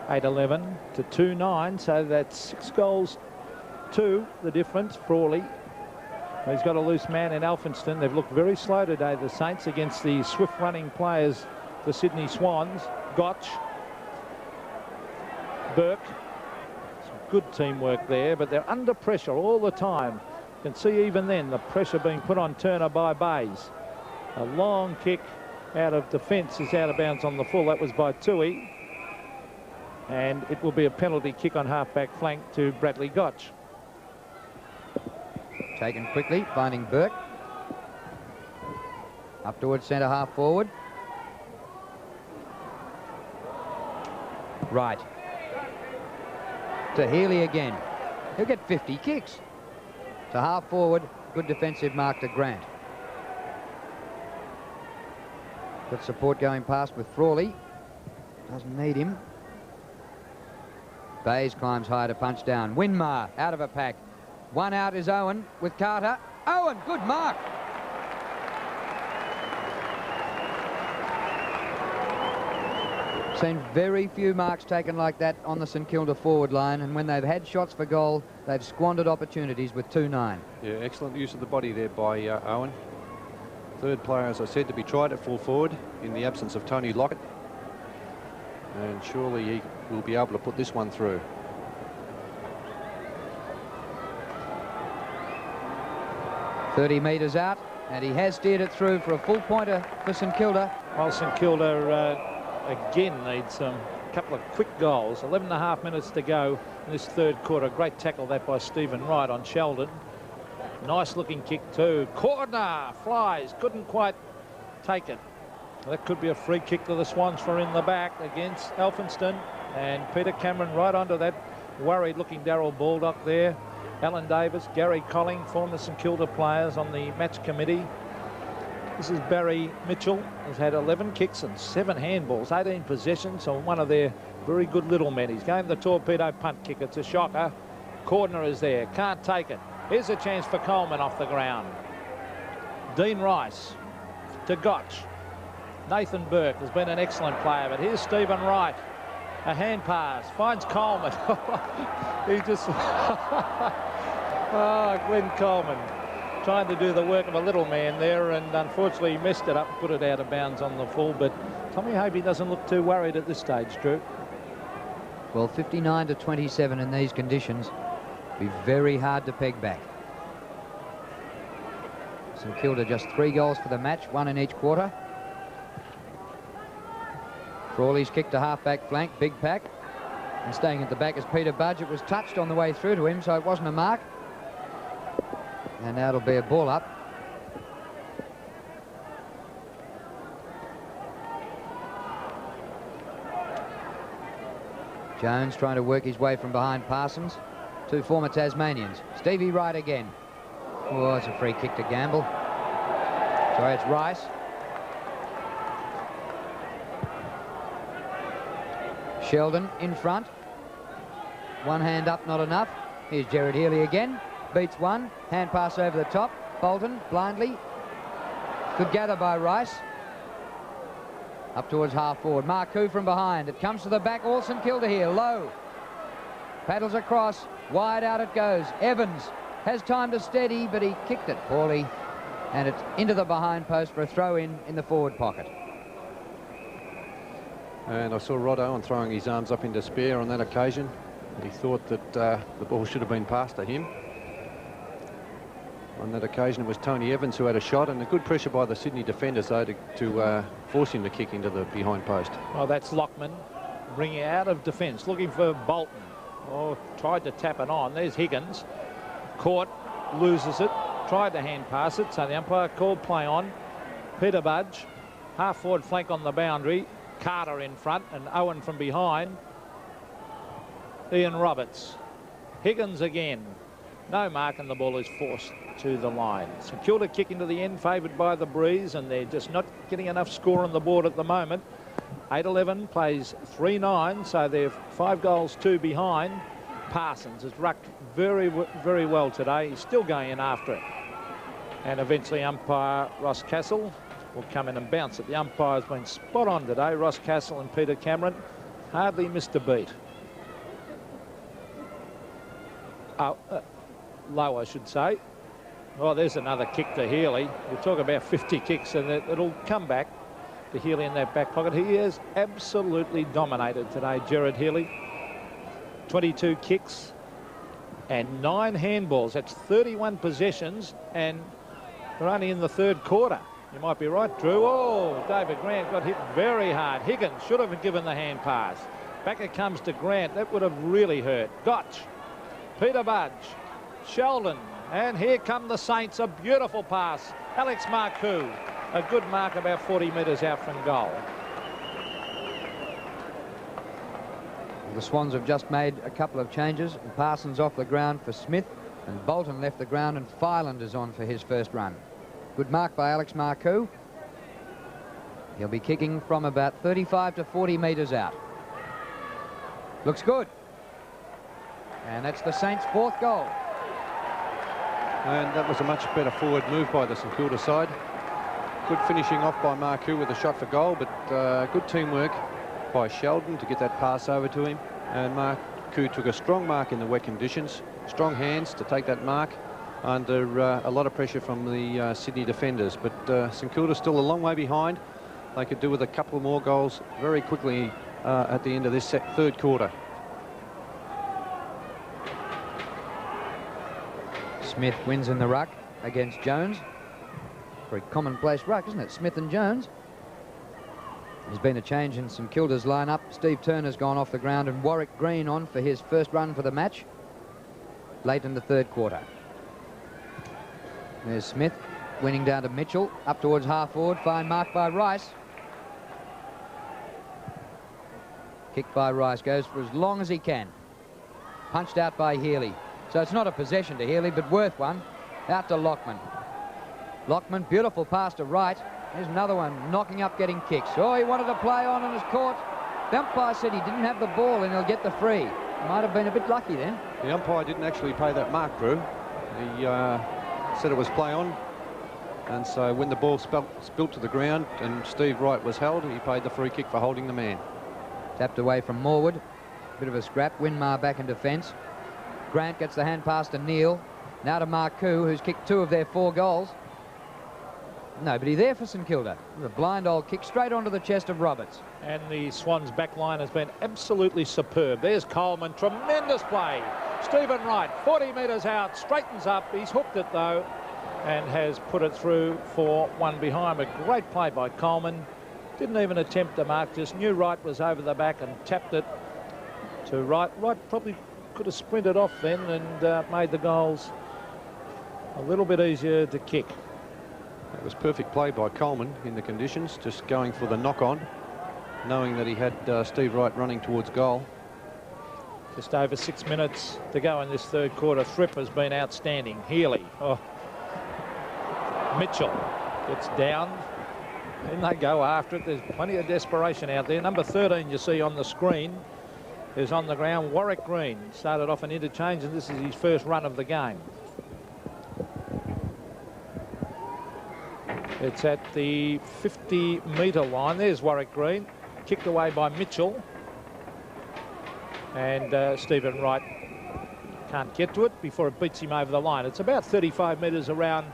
8-11 to 2-9, so that's 6 goals to the difference. Frawley, he's got a loose man in Alphonston. They've looked very slow today, the Saints, against the swift running players, the Sydney Swans. Gotch, Burke, some good teamwork there, but they're under pressure all the time. You can see even then the pressure being put on Turner by Bays. A long kick out of defence is out of bounds on the full. That was by Toohey. And it will be a penalty kick on half-back flank to Bradley Gotch. Taken quickly, finding Burke. Up towards centre half forward. Right. To Healy again. He'll get 50 kicks. To half forward, good defensive mark to Grant. Got support going past with Frawley. Doesn't need him. Bays climbs high to punch down. Winmar out of a pack. One out is Owen with Carter. Owen, good mark. Seen very few marks taken like that on the St Kilda forward line, and when they've had shots for goal, they've squandered opportunities with 2-9. Yeah, excellent use of the body there by Owen. Third player, as I said, to be tried at full forward in the absence of Tony Lockett. And surely he will be able to put this one through. .30 metres out, and he has steered it through for a full pointer for St Kilda. Well, St Kilda again needs a couple of quick goals. 11.5 minutes to go in this third quarter. Great tackle that by Stephen Wright on Sheldon. Nice looking kick too. Corner flies, couldn't quite take it. That could be a free kick to the Swans for in the back against Alphonston. And Peter Cameron right onto that worried looking Darryl Baldock there. Alan Davis, Gary Colling, former St Kilda players on the match committee. This is Barry Mitchell, has had 11 kicks and 7 handballs, 18 possessions on one of their very good little men. He's going the torpedo punt kick. It's a shocker. Cordner is there, can't take it. Here's a chance for Coleman off the ground. Dean Rice to Gotch. Nathan Burke has been an excellent player, but here's Stephen Wright. A hand pass, finds Coleman. He just... oh, Glenn Coleman trying to do the work of a little man there, and unfortunately he messed it up and put it out of bounds on the full, but Tommy Hobie doesn't look too worried at this stage, Drew. Well, 59 to 27 in these conditions. Be very hard to peg back. St Kilda just 3 goals for the match, 1 in each quarter. Frawley's kick to half-back flank, big pack. And staying at the back is Peter-Budge. It was touched on the way through to him, so it wasn't a mark. And now it'll be a ball up. Jones trying to work his way from behind Parsons. Two former Tasmanians. Stevie Wright again. Oh, it's a free kick to Gamble. Sorry, it's Rice. Sheldon in front. One hand up, not enough. Here's Gerard Healy again. Beats one. Hand pass over the top. Bolton blindly. Good gather by Rice. Up towards half forward. Marcoux from behind. It comes to the back. All St.Kilda here. Low. Paddles across. Wide out it goes. Evans has time to steady, but he kicked it poorly. And it's into the behind post for a throw in the forward pocket. And I saw Rod Owen throwing his arms up in despair on that occasion. He thought that the ball should have been passed to him. On that occasion, it was Tony Evans who had a shot, and a good pressure by the Sydney defenders, though, to force him to kick into the behind post. Well, that's Lockman bringing out of defence, looking for Bolton. Oh, tried to tap it on. There's Higgins. Caught, loses it. Tried to hand pass it, so the umpire called play on. Peter-Budge, half-forward flank on the boundary. Carter in front and Owen from behind. Ian Roberts. Higgins again. No mark, and the ball is forced to the line. St Kilda kicking to the end, favoured by the breeze, and they're just not getting enough score on the board at the moment. 8-11 plays 3-9, so they're 5 goals, 2 behind. Parsons has rucked very, very well today. He's still going in after it. And eventually umpire Ross Castle will come in and bounce it. The umpire's been spot on today. Ross Castle and Peter Cameron hardly missed a beat. Low, I should say. Oh, there's another kick to Healy. We talk about 50 kicks, and it'll come back to Healy in that back pocket. He has absolutely dominated today, Gerard Healy. 22 kicks and 9 handballs. That's 31 possessions, and we're only in the third quarter. You might be right, Drew. Oh, David Grant got hit very hard. Higgins should have given the hand pass. Back it comes to Grant. That would have really hurt. Gotch. Peter-Budge. Sheldon. And here come the Saints. A beautiful pass. Alex Marcoux. A good mark about 40 metres out from goal. The Swans have just made a couple of changes. Parsons off the ground for Smith, and Bolton left the ground, and Filand is on for his first run. Good mark by Alex Marcoux. He'll be kicking from about 35 to 40 metres out. Looks good. And that's the Saints' 4th goal. And that was a much better forward move by the St Kilda side. Good finishing off by Marcoux with a shot for goal, but good teamwork by Sheldon to get that pass over to him. And Marcoux took a strong mark in the wet conditions. Strong hands to take that mark under a lot of pressure from the Sydney defenders. But St Kilda still a long way behind. They could do with a couple more goals very quickly at the end of this third quarter. Smith wins in the ruck against Jones. Very commonplace ruck, isn't it? Smith and Jones. There's been a change in St Kilda's lineup. Steve Turner's gone off the ground, and Warwick Green on for his first run for the match late in the third quarter. There's Smith winning down to Mitchell, up towards half forward. Fine mark by Rice. Kick by Rice, goes for as long as he can. Punched out by Healy. So it's not a possession to Healy, but worth one. Out to Lockman. Lockman, beautiful pass to Wright. Here's another one, knocking up, getting kicks. Oh, he wanted to play on and is caught. The umpire said he didn't have the ball and he'll get the free. Might have been a bit lucky then. The umpire didn't actually pay that mark, Drew. He said it was play on. And so when the ball spilt to the ground and Steve Wright was held, he paid the free kick for holding the man. Tapped away from Morwood. Bit of a scrap. Winmar back in defence. Grant gets the hand pass to Neal. Now to Marcoux, who's kicked 2 of their 4 goals. Nobody there for St Kilda. A blind old kick straight onto the chest of Roberts. And the Swans back line has been absolutely superb. There's Coleman, tremendous play. Stephen Wright, 40 metres out, straightens up. He's hooked it though and has put it through for 1 behind. A great play by Coleman. Didn't even attempt the mark, just knew Wright was over the back and tapped it to Wright. Wright probably could have sprinted off then and made the goals a little bit easier to kick. That was perfect play by Coleman in the conditions, just going for the knock-on, knowing that he had Steve Wright running towards goal. Just over 6 minutes to go in this third quarter. Thrip has been outstanding. Healy. Oh. Mitchell gets down. And they go after it. There's plenty of desperation out there. Number 13 you see on the screen is on the ground. Warwick Green started off an interchange, and this is his first run of the game. It's at the 50-metre line. There's Warwick Green. Kicked away by Mitchell. And Stephen Wright can't get to it before it beats him over the line. It's about 35 metres around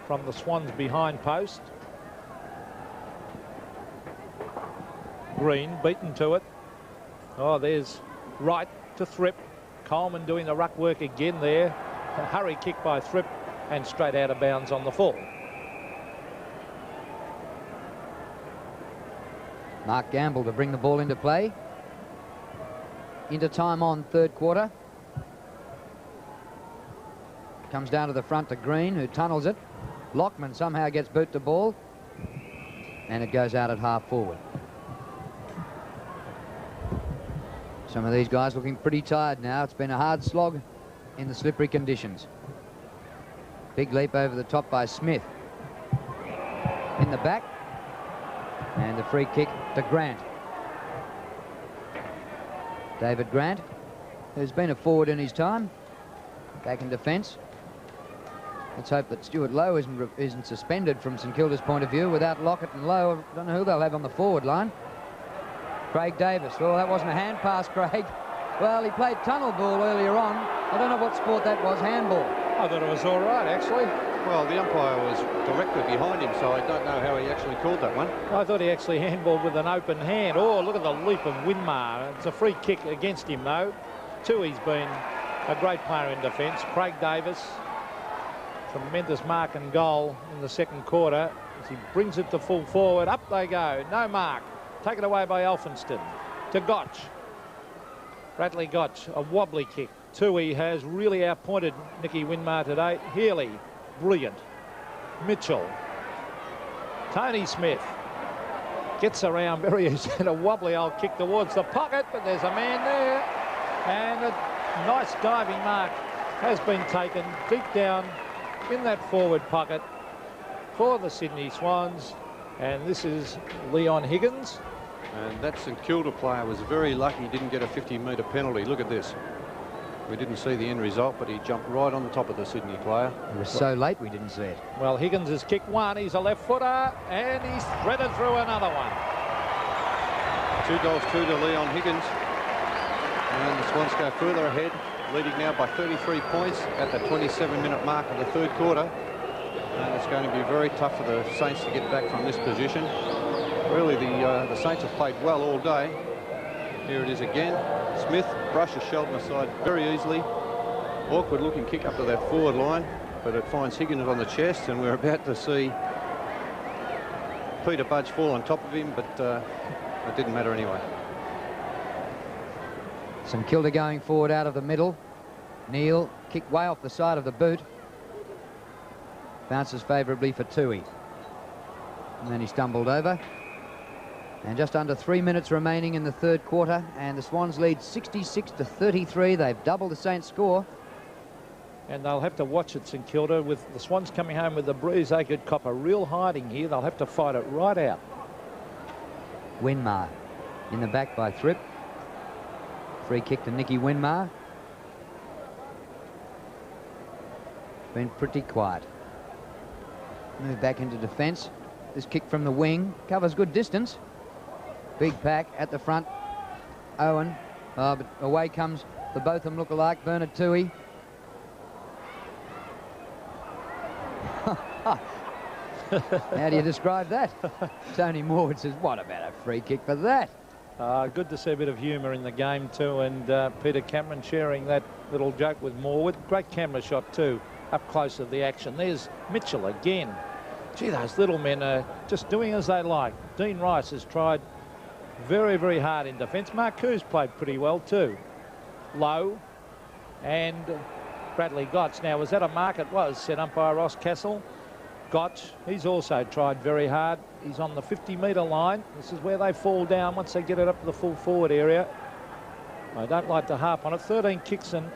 from the Swans behind post. Green beaten to it. Oh, there's Wright to Thrip. Coleman doing the ruck work again there. A hurry kick by Thrip and straight out of bounds on the full. Mark Gamble to bring the ball into play. Into time on third quarter. Comes down to the front to Green, who tunnels it. Lockman somehow gets boot to ball. And it goes out at half forward. Some of these guys looking pretty tired now. It's been a hard slog in the slippery conditions. Big leap over the top by Smith. In the back. And the free kick to Grant. David Grant, who's been a forward in his time, back in defence. Let's hope that Stuart Lowe isn't suspended from St Kilda's point of view. Without Lockett and Lowe, I don't know who they'll have on the forward line. Craig Davis. Well, that wasn't a hand pass, Craig. Well, he played tunnel ball earlier on. I don't know what sport that was, handball. I thought it was all right, actually. Well, the umpire was directly behind him, so I don't know how he actually called that one. I thought he actually handballed with an open hand. Oh, look at the leap of Winmar. It's a free kick against him, though. Tui's been a great player in defence. Craig Davis, tremendous mark and goal in the second quarter as he brings it to full forward. Up they go. No mark. Taken away by Elphinston. To Gotch. Bradley Gotch, a wobbly kick. Tui has really outpointed Nicky Winmar today. Healy, brilliant. Mitchell. Tony Smith gets around very easy and a wobbly old kick towards the pocket, but there's a man there. And a nice diving mark has been taken deep down in that forward pocket for the Sydney Swans. And this is Leon Higgins. And that St Kilda player was very lucky he didn't get a 50-metre penalty. Look at this. We didn't see the end result, but he jumped right on the top of the Sydney player. It was so late we didn't see it. Well, Higgins has kicked one. He's a left footer, and he's threaded through another one. 2 goals, 2 to Leon Higgins. And the Swans go further ahead, leading now by 33 points at the 27-minute mark of the third quarter. And it's going to be very tough for the Saints to get back from this position. Really, the Saints have played well all day. Here it is again. Smith brushes Sheldon aside very easily. Awkward looking kick up to that forward line, but it finds Higgins on the chest, and we're about to see Peter-Budge fall on top of him, but it didn't matter anyway. St Kilda going forward out of the middle. Neal kicked way off the side of the boot. Bounces favourably for Tui. And then he stumbled over. And just under 3 minutes remaining in the third quarter, and the Swans lead 66-33. They've doubled the Saints' score. And they'll have to watch it, St Kilda, with the Swans coming home with the breeze. They could cop a real hiding here. They'll have to fight it right out. Winmar in the back by Thrip. Free kick to Nicky Winmar. Been pretty quiet. Move back into defence. This kick from the wing covers good distance. Big pack at the front. Owen. But away comes the Botham look-alike, Bernard Tui. How do you describe that? Tony Morwood says, what about a free kick for that? Good to see a bit of humour in the game too, and Peter Cameron sharing that little joke with Morwood. Great camera shot too, up close to the action. There's Mitchell again. Gee, those little men are just doing as they like. Dean Rice has tried Very, very hard in defence. Marcou's played pretty well too. Low and Bradley Gotch. Now, was that a mark? It was, said umpire Ross Castle. Gotch, he's also tried very hard. He's on the 50-metre line. This is where they fall down once they get it up to the full forward area. I don't like to harp on it. 13 kicks and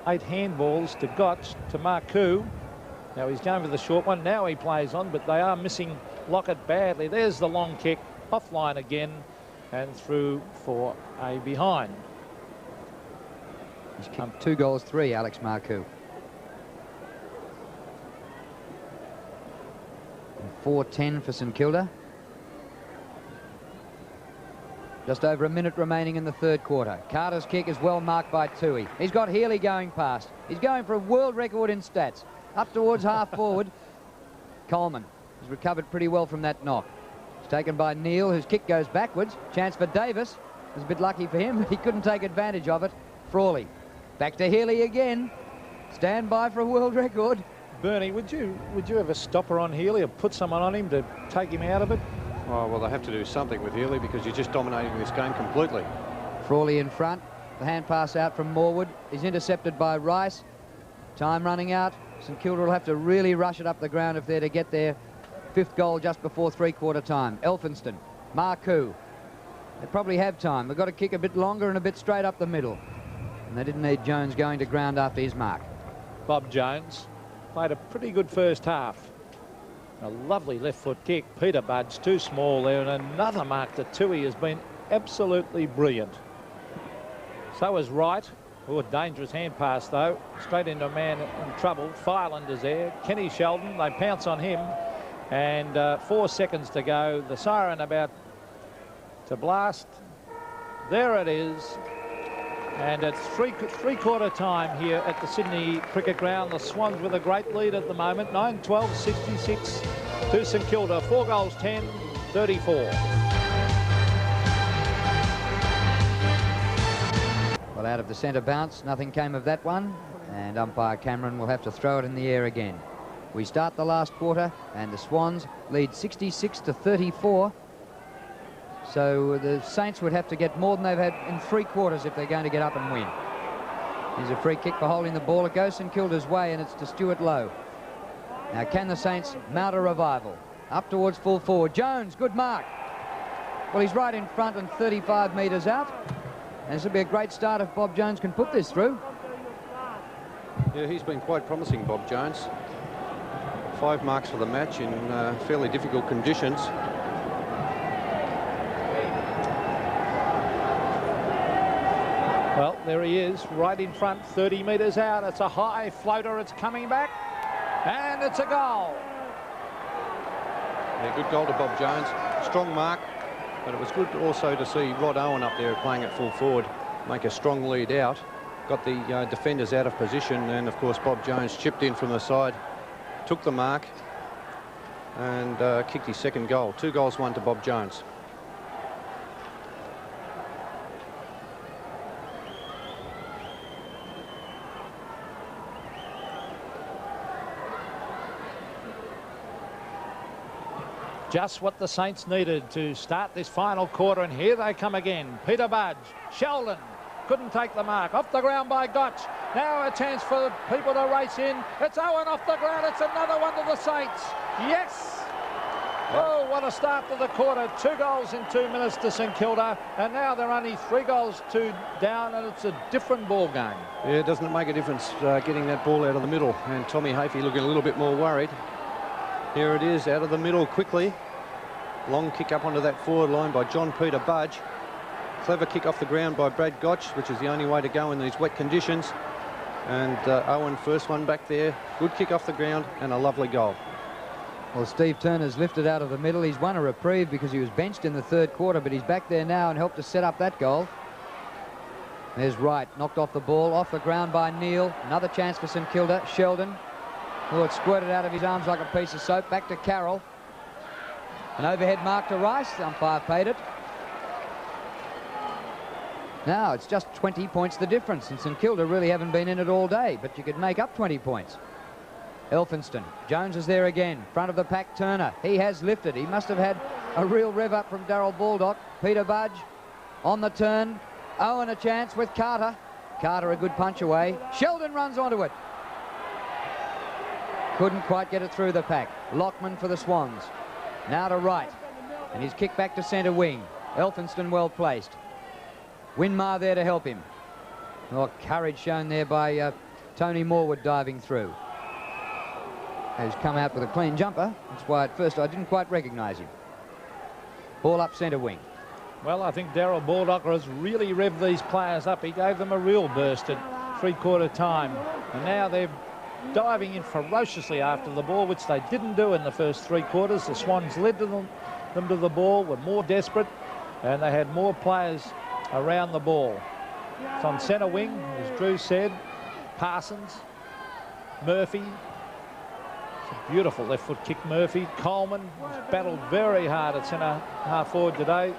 8 handballs to Gotch, to Marcou. Now he's going for the short one. Now he plays on, but they are missing Lockett badly. There's the long kick, offline again, and through for a behind. He's kicked 2 goals, 3, Alex Marcou. 4-10 for St Kilda. Just over a minute remaining in the third quarter. Carter's kick is well marked by Toohey. He's got Healy going past. He's going for a world record in stats. Up towards half forward. Coleman has recovered pretty well from that knock. It's taken by Neal, whose kick goes backwards. Chance for Davis. It was a bit lucky for him. He couldn't take advantage of it. Frawley. Back to Healy again. Stand by for a world record. Bernie, would you have a stopper on Healy or put someone on him to take him out of it? Oh, well, they have to do something with Healy because he's just dominating this game completely. Frawley in front. The hand pass out from Morwood is intercepted by Rice. Time running out. St Kilda will have to really rush it up the ground if they're to get their 5th goal just before three-quarter time. Elphinston, Marcou. They probably have time. They've got to kick a bit longer and a bit straight up the middle. And they didn't need Jones going to ground after his mark. Bob Jones played a pretty good first half. A lovely left foot kick. Peter-Budge too small there, and another mark to Toohey has been absolutely brilliant. So is Wright. Oh, a dangerous hand pass though. Straight into a man in trouble. Fireland is there. Kenny Sheldon, they pounce on him. And 4 seconds to go. The siren about to blast. There it is. And it's three-quarter time here at the Sydney Cricket Ground. The Swans with a great lead at the moment. 9-12, 66 to St Kilda. 4 goals, 10, 34. Well, out of the centre bounce, nothing came of that one. And umpire Cameron will have to throw it in the air again. We start the last quarter, and the Swans lead 66 to 34. So the Saints would have to get more than they've had in 3 quarters if they're going to get up and win. Here's a free kick for holding the ball. It goes St Kilda's way, and it's to Stuart Lowe. Now, can the Saints mount a revival? Up towards full forward. Jones, good mark. Well, he's right in front and 35 metres out. And this will be a great start if Bob Jones can put this through. Yeah, he's been quite promising, Bob Jones. 5 marks for the match in fairly difficult conditions. Well, there he is, right in front, 30 metres out. It's a high floater. It's coming back, and it's a goal. Yeah, good goal to Bob Jones. Strong mark, but it was good also to see Rod Owen up there playing at full forward, make a strong lead out. Got the defenders out of position, and of course Bob Jones chipped in from the side, took the mark, and kicked his 2nd goal. 2 goals, 1 to Bob Jones. Just what the Saints needed to start this final quarter, and here they come again. Peter-Budge, Sheldon couldn't take the mark. Off the ground by Gotch. Now a chance for people to race in. It's Owen off the ground. It's another one to the Saints. Yes! Oh, what a start to the quarter. 2 goals in 2 minutes to St Kilda, and now they're only 3 goals, 2 down, and it's a different ball game. Yeah, doesn't it make a difference getting that ball out of the middle? And Tommy Hafey looking a little bit more worried. Here it is, out of the middle quickly. Long kick up onto that forward line by John Peter-Budge. Clever kick off the ground by Brad Gotch, which is the only way to go in these wet conditions. And Owen, first one back there. Good kick off the ground and a lovely goal. Well, Steve Turner's lifted out of the middle. He's won a reprieve because he was benched in the 3rd quarter, but he's back there now and helped to set up that goal. There's Wright, knocked off the ball, off the ground by Neal. Another chance for St Kilda. Sheldon. Oh, it squirted out of his arms like a piece of soap. Back to Carroll. An overhead mark to Rice. The umpire paid it. Now it's just 20 points the difference, and St Kilda really haven't been in it all day, but you could make up 20 points. Elphinston. Jones is there again. Front of the pack, Turner. He has lifted. He must have had A real rev up from Darryl Baldock. Peter-Budge on the turn. Owen a chance with Carter. Carter a good punch away. Sheldon runs onto it. Couldn't quite get it through the pack. Lockman for the Swans. Now to right. And he's kicked back to centre wing. Elphinston well placed. Winmar there to help him. Oh, courage shown there by Tony Morwood diving through. Has come out with a clean jumper. That's why at first I didn't quite recognise him. Ball up centre wing. Well, I think Darryl Baldock has really revved these players up. He gave them a real burst at three-quarter time. And now they're diving in ferociously after the ball, which they didn't do in the first three quarters. The Swans led them to the ball, were more desperate, and they had more players around the ball. It's on centre wing, as Drew said. Parsons, Murphy. It's a beautiful left foot kick, Murphy. Coleman has battled very hard at centre half forward today.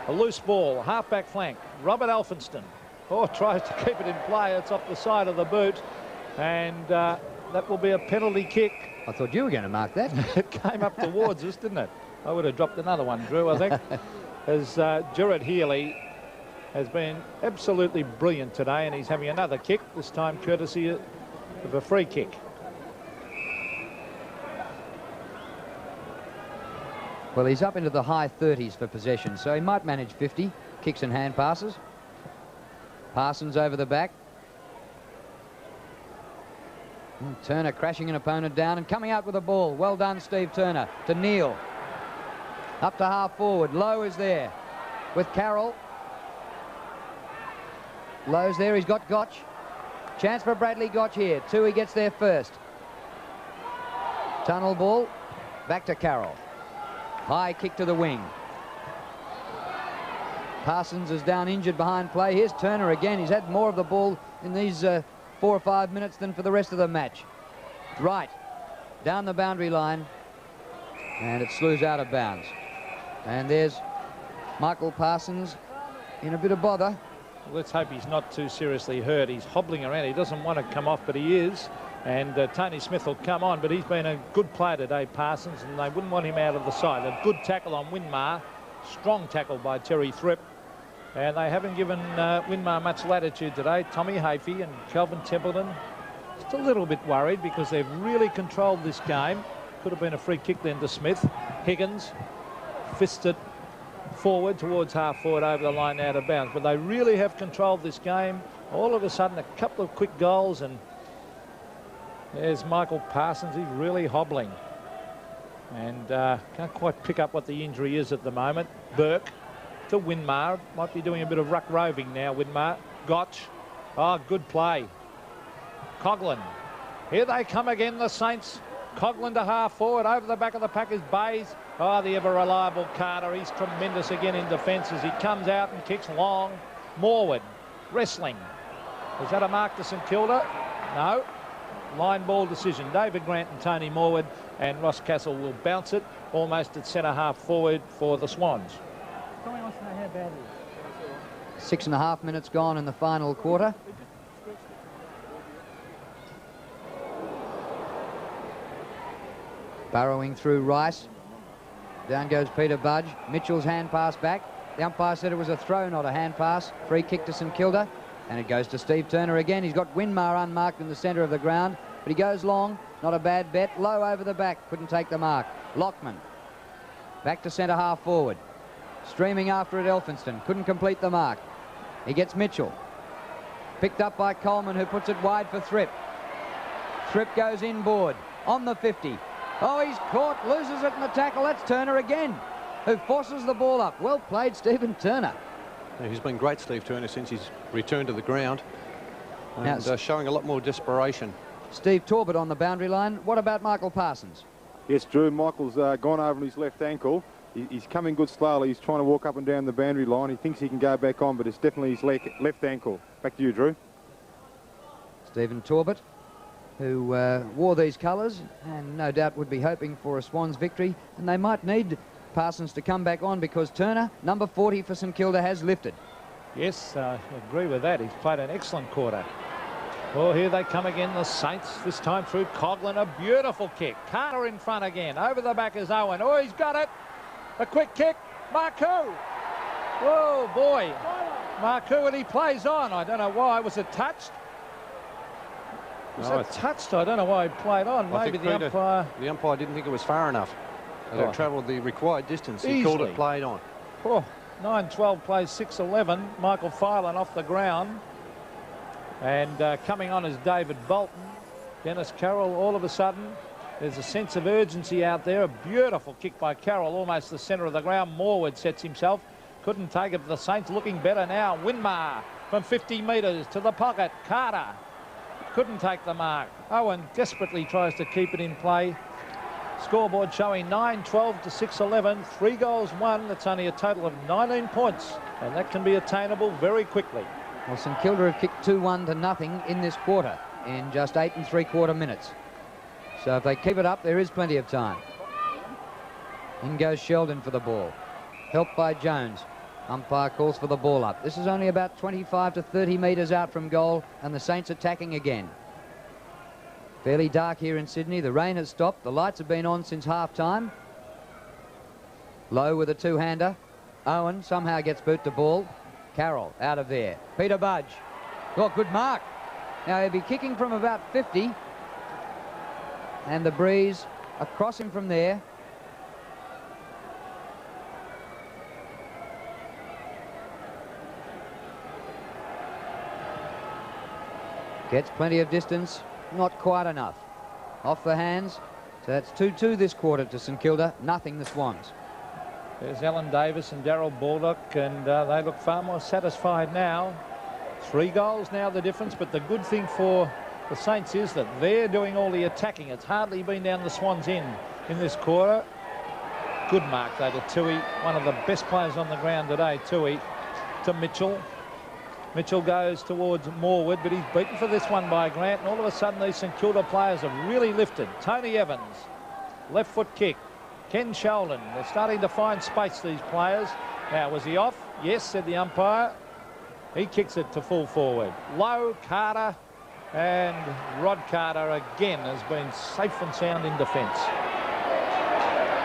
A loose ball, half-back flank. Robert Elphinston. Oh, tries to keep it in play. It's off the side of the boot. And that will be a penalty kick. I thought you were going to mark that. It came up towards us, didn't it? I would have dropped another one, Drew, I think. As Gerard Healy has been absolutely brilliant today, and he's having another kick, this time courtesy of a free kick. Well, he's up into the high 30s for possession, so he might manage 50 kicks and hand passes. Parsons over the back. Turner crashing an opponent down and coming out with a ball. Well done, Steve Turner. To Neil. Up to half forward. Lowe is there with Carroll. Lowe's there. He's got Gotch. Chance for Bradley Gotch here. Tui gets there first. Tunnel ball. Back to Carroll. High kick to the wing. Parsons is down injured behind play. Here's Turner again. He's had more of the ball in these 4 or 5 minutes than for the rest of the match. Right. Down the boundary line. And it slews out of bounds. And there's Michael Parsons in a bit of bother. Let's hope he's not too seriously hurt. He's hobbling around. He doesn't want to come off, but he is. And Tony Smith will come on, but he's been a good player today, Parsons, and they wouldn't want him out of the side. A good tackle on Winmar. Strong tackle by Terry Thripp. And they haven't given Winmar much latitude today. Tommy Hafey and Kelvin Templeton just a little bit worried because they've really controlled this game. Could have been a free kick then to Smith. Higgins fisted forward towards half forward over the line out of bounds. But they really have controlled this game. All of a sudden, a couple of quick goals, and there's Michael Parsons. He's really hobbling. And can't quite pick up what the injury is at the moment. Burke to Winmar. Might be doing a bit of ruck roving now, Winmar. Gotch. Oh, good play. Coughlin. Here they come again, the Saints. Coughlin to half forward. Over the back of the pack is Bays. Oh, the ever-reliable Carter. He's tremendous again in defence as he comes out and kicks long. Morwood. Wrestling. Is that a mark to St Kilda? No. Line ball decision. David Grant and Tony Morwood, and Ross Castle will bounce it almost at centre half forward for the Swans. 6.5 minutes gone in the final quarter. Burrowing through Rice. Down goes Peter-Budge. Mitchell's hand pass back. The umpire said it was a throw, not a hand pass. Free kick to St Kilda. And it goes to Steve Turner again. He's got Winmar unmarked in the centre of the ground, but he goes long. Not a bad bet. Low over the back. Couldn't take the mark. Lockman. Back to centre half forward. Streaming after it, Elphinston. Couldn't complete the mark. He gets Mitchell. Picked up by Coleman, who puts it wide for Thripp. Thripp goes inboard. On the 50. Oh, he's caught. Loses it in the tackle. That's Turner again, who forces the ball up. Well played, Stephen Turner. Yeah, he's been great, Steve Turner, since he's returned to the ground. And Now, showing a lot more desperation. Steve Torbett on the boundary line. What about Michael Parsons? Yes, Drew, Michael's gone over on his left ankle. He's coming good slowly. He's trying to walk up and down the boundary line. He thinks he can go back on, but it's definitely his left ankle. Back to you, Drew. Stephen Torbett, who wore these colours and no doubt would be hoping for a Swans victory, and they might need Parsons to come back on because Turner, number 40 for St Kilda, has lifted. Yes, I agree with that. He's played an excellent quarter. Oh, here they come again, the Saints, this time through Coughlin. A beautiful kick. Carter in front again. Over the back is Owen. Oh, he's got it. A quick kick. Marcoux. Oh, boy. Marcoux, and he plays on. I don't know why. Was it touched? Was it touched? I don't know why he played on. Maybe the umpire... The umpire didn't think it was far enough. It travelled the required distance. He called it played on. Oh, 9-12 plays 6-11. Michael Phelan off the ground. And coming on is David Bolton. Dennis Carroll, all of a sudden, there's a sense of urgency out there. A beautiful kick by Carroll, almost the centre of the ground. Morwood sets himself. Couldn't take it for the Saints. Looking better now. Winmar from 50 metres to the pocket. Carter couldn't take the mark. Owen desperately tries to keep it in play. Scoreboard showing 9-12 to 6-11. 3 goals, 1. That's only a total of 19 points. And that can be attainable very quickly. Well, St Kilda have kicked 2-1 to nothing in this quarter in just 8 3/4 minutes. So if they keep it up, there is plenty of time. In goes Sheldon for the ball. Helped by Jones. Umpire calls for the ball up. This is only about 25 to 30 metres out from goal, and the Saints attacking again. Fairly dark here in Sydney. The rain has stopped. The lights have been on since half-time. Lowe with a two-hander. Owen somehow gets boot to ball. Carroll out of there. Peter-Budge. Oh, good mark. Now he'll be kicking from about 50. And the breeze across him from there. Gets plenty of distance. Not quite enough. Off the hands. So that's 2-2 this quarter to St Kilda. Nothing the Swans. There's Alan Davis and Darryl Baldock, and they look far more satisfied now. 3 goals now the difference, but the good thing for the Saints is that they're doing all the attacking. It's hardly been down the Swans' in this quarter. Good mark though to Tui, one of the best players on the ground today. Tui to Mitchell. Mitchell goes towards Morwood, but he's beaten for this one by Grant, and all of a sudden these St Kilda players have really lifted. Tony Evans, left foot kick. Ken Sheldon, they're starting to find space, these players. Now, was he off? Yes, said the umpire. He kicks it to full forward. Lowe, Carter, and Rod Carter again has been safe and sound in defence.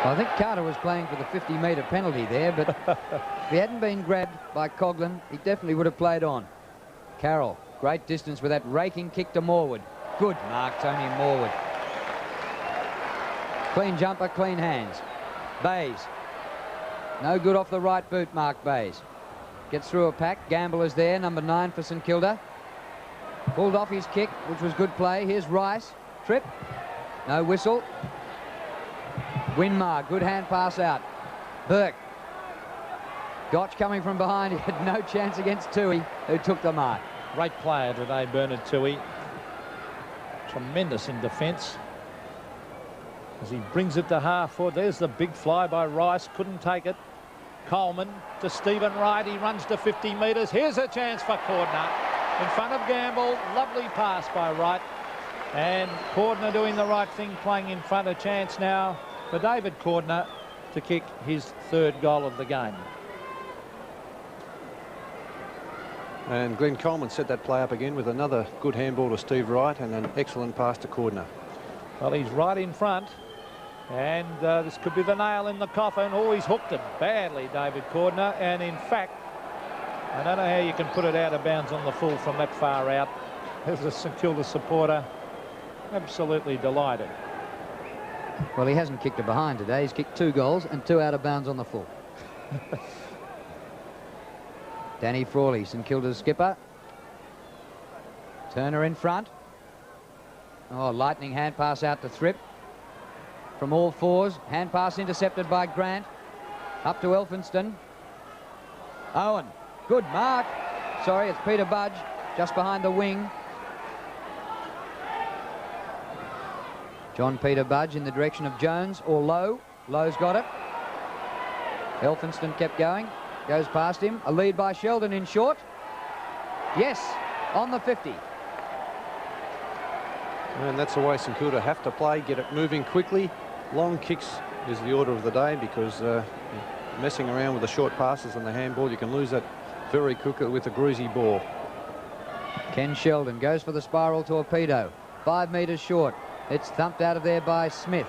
I think Carter was playing for the 50-metre penalty there, but if he hadn't been grabbed by Coughlin, he definitely would have played on. Carroll, great distance with that raking kick to Morwood. Good mark, Tony Morwood. Clean jumper, clean hands. Bays. No good off the right boot, Mark Bays. Gets through a pack. Gamble is there, number 9 for St Kilda. Pulled off his kick, which was good play. Here's Rice. Trip. No whistle. Winmar, good hand pass out. Burke. Gotch coming from behind. He had no chance against Tui, who took the mark. Great player today, Bernard Tui. Tremendous in defence. As he brings it to half forward. There's the big fly by Rice. Couldn't take it. Coleman to Stephen Wright. He runs to 50 metres. Here's a chance for Cordner. In front of Gamble. Lovely pass by Wright. And Cordner doing the right thing, playing in front. A chance now for David Cordner to kick his 3rd goal of the game. And Glenn Coleman set that play up again with another good handball to Steve Wright and an excellent pass to Cordner. Well, he's right in front. And this could be the nail in the coffin. Oh, he's hooked it badly, David Cordner. And in fact, I don't know how you can put it out of bounds on the full from that far out. There's a St Kilda supporter absolutely delighted. Well, he hasn't kicked it behind today. He's kicked 2 goals and 2 out of bounds on the full. Danny Frawley, St Kilda's skipper. Turner in front. Oh, lightning hand pass out to Thripp. From all fours, hand pass intercepted by Grant. Up to Elphinston. Owen, good mark. Sorry, it's Peter-Budge, just behind the wing. John Peter-Budge in the direction of Jones or Lowe. Lowe's got it. Elphinston kept going. Goes past him. A lead by Sheldon in short. Yes, on the 50. And that's the way St Kilda have to play. Get it moving quickly. Long kicks is the order of the day because messing around with the short passes and the handball, you can lose that very quickly with a greasy ball. Ken Sheldon goes for the spiral torpedo. 5 metres short. It's thumped out of there by Smith.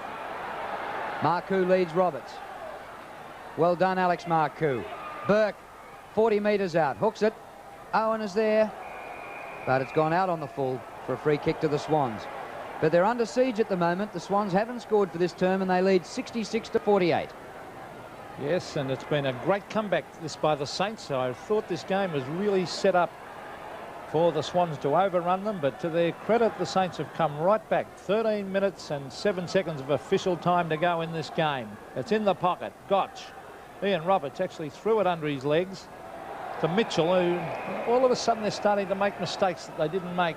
Marcoux leads Roberts. Well done, Alex Marcoux. Burke, 40 metres out, hooks it. Owen is there, but it's gone out on the full for a free kick to the Swans. But they're under siege at the moment. The Swans haven't scored for this term, and they lead 66-48. Yes, and it's been a great comeback this by the Saints. I thought this game was really set up for the Swans to overrun them, but to their credit, the Saints have come right back. 13 minutes and 7 seconds of official time to go in this game. It's in the pocket. Gotch. Ian Roberts actually threw it under his legs to Mitchell, who all of a sudden they're starting to make mistakes that they didn't make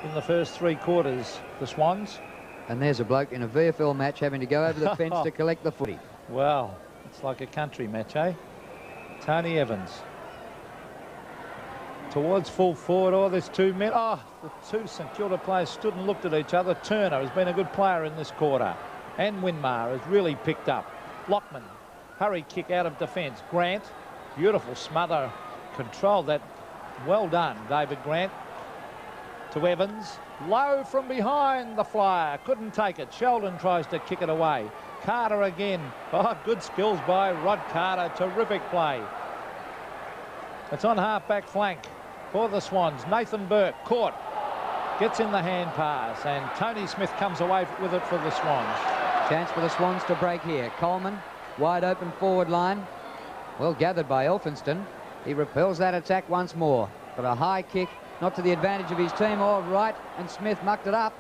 in the first 3 quarters, the Swans. And there's a bloke in a VFL match having to go over the fence to collect the footy. Well, it's like a country match, eh? Tony Evans. Towards full forward. Oh, there's 2 men. Oh, the 2 St Kilda players stood and looked at each other. Turner has been a good player in this quarter. And Winmar has really picked up. Lockman, hurry kick out of defence. Grant, beautiful smother. Controlled that. Well done, David Grant. To Evans. Low from behind, the flyer. Couldn't take it. Sheldon tries to kick it away. Carter again. Oh, good skills by Rod Carter. Terrific play. It's on half-back flank for the Swans. Nathan Burke caught. Gets in the hand pass. And Tony Smith comes away with it for the Swans. Chance for the Swans to break here. Coleman, wide open forward line. Well gathered by Elphinston. He repels that attack once more. But a high kick, not to the advantage of his team. All right, and Smith mucked it up.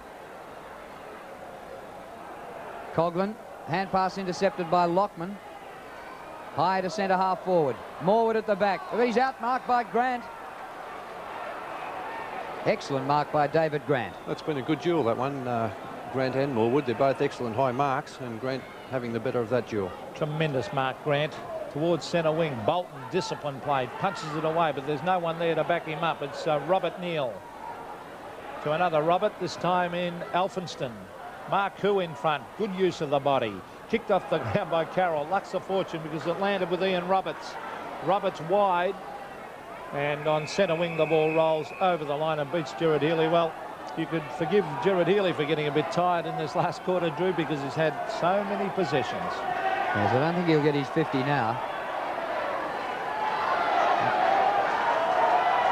Coghlan, hand pass intercepted by Lockman. High to centre half forward. Morwood at the back. He's outmarked by Grant. Excellent mark by David Grant. That's been a good duel, that one. Grant and Morwood, they're both excellent high marks, and Grant having the better of that duel. Tremendous mark, Grant. Towards centre wing. Bolton, discipline play, punches it away, but there's no one there to back him up. It's Robert Neal. To another Robert, this time in Elphinston. Marcoux in front. Good use of the body. Kicked off the ground by Carroll. Luck's a fortune because it landed with Ian Roberts. Roberts wide. And on centre wing, the ball rolls over the line and beats Gerard Healy. Well, you could forgive Gerard Healy for getting a bit tired in this last quarter, Drew, because he's had so many possessions. Yes, I don't think he'll get his 50 now.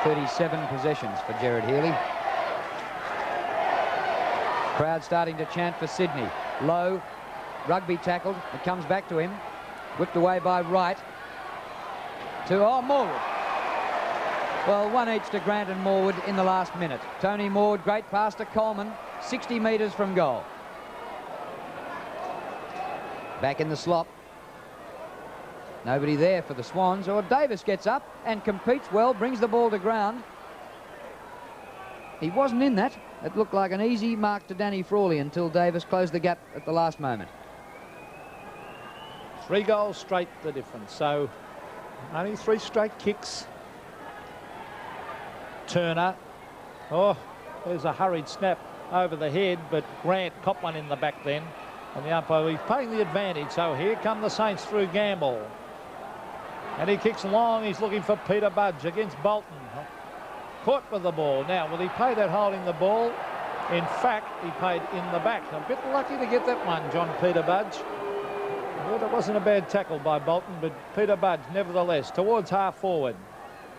37 possessions for Gerard Healy. Crowd starting to chant for Sydney. Low, rugby tackled. It comes back to him. Whipped away by Wright. To, Morwood. Well, 1 each to Grant and Morwood in the last minute. Tony Morwood, great pass to Coleman. 60 metres from goal. Back in the slop. Nobody there for the Swans. Or Davis gets up and competes well, brings the ball to ground. He wasn't in that. It looked like an easy mark to Danny Frawley until Davis closed the gap at the last moment. 3 goals straight, the difference. So only 3 straight kicks. Turner. Oh, there's a hurried snap over the head, but Grant copped one in the back then. And the umpire, he's paying the advantage. So here come the Saints through Gamble. And he kicks long. He's looking for Peter-Budge against Bolton. Caught with the ball. Now, will he pay that holding the ball? In fact, he paid in the back. A bit lucky to get that one, John Peter-Budge. Well, it wasn't a bad tackle by Bolton, but Peter-Budge, nevertheless, towards half forward.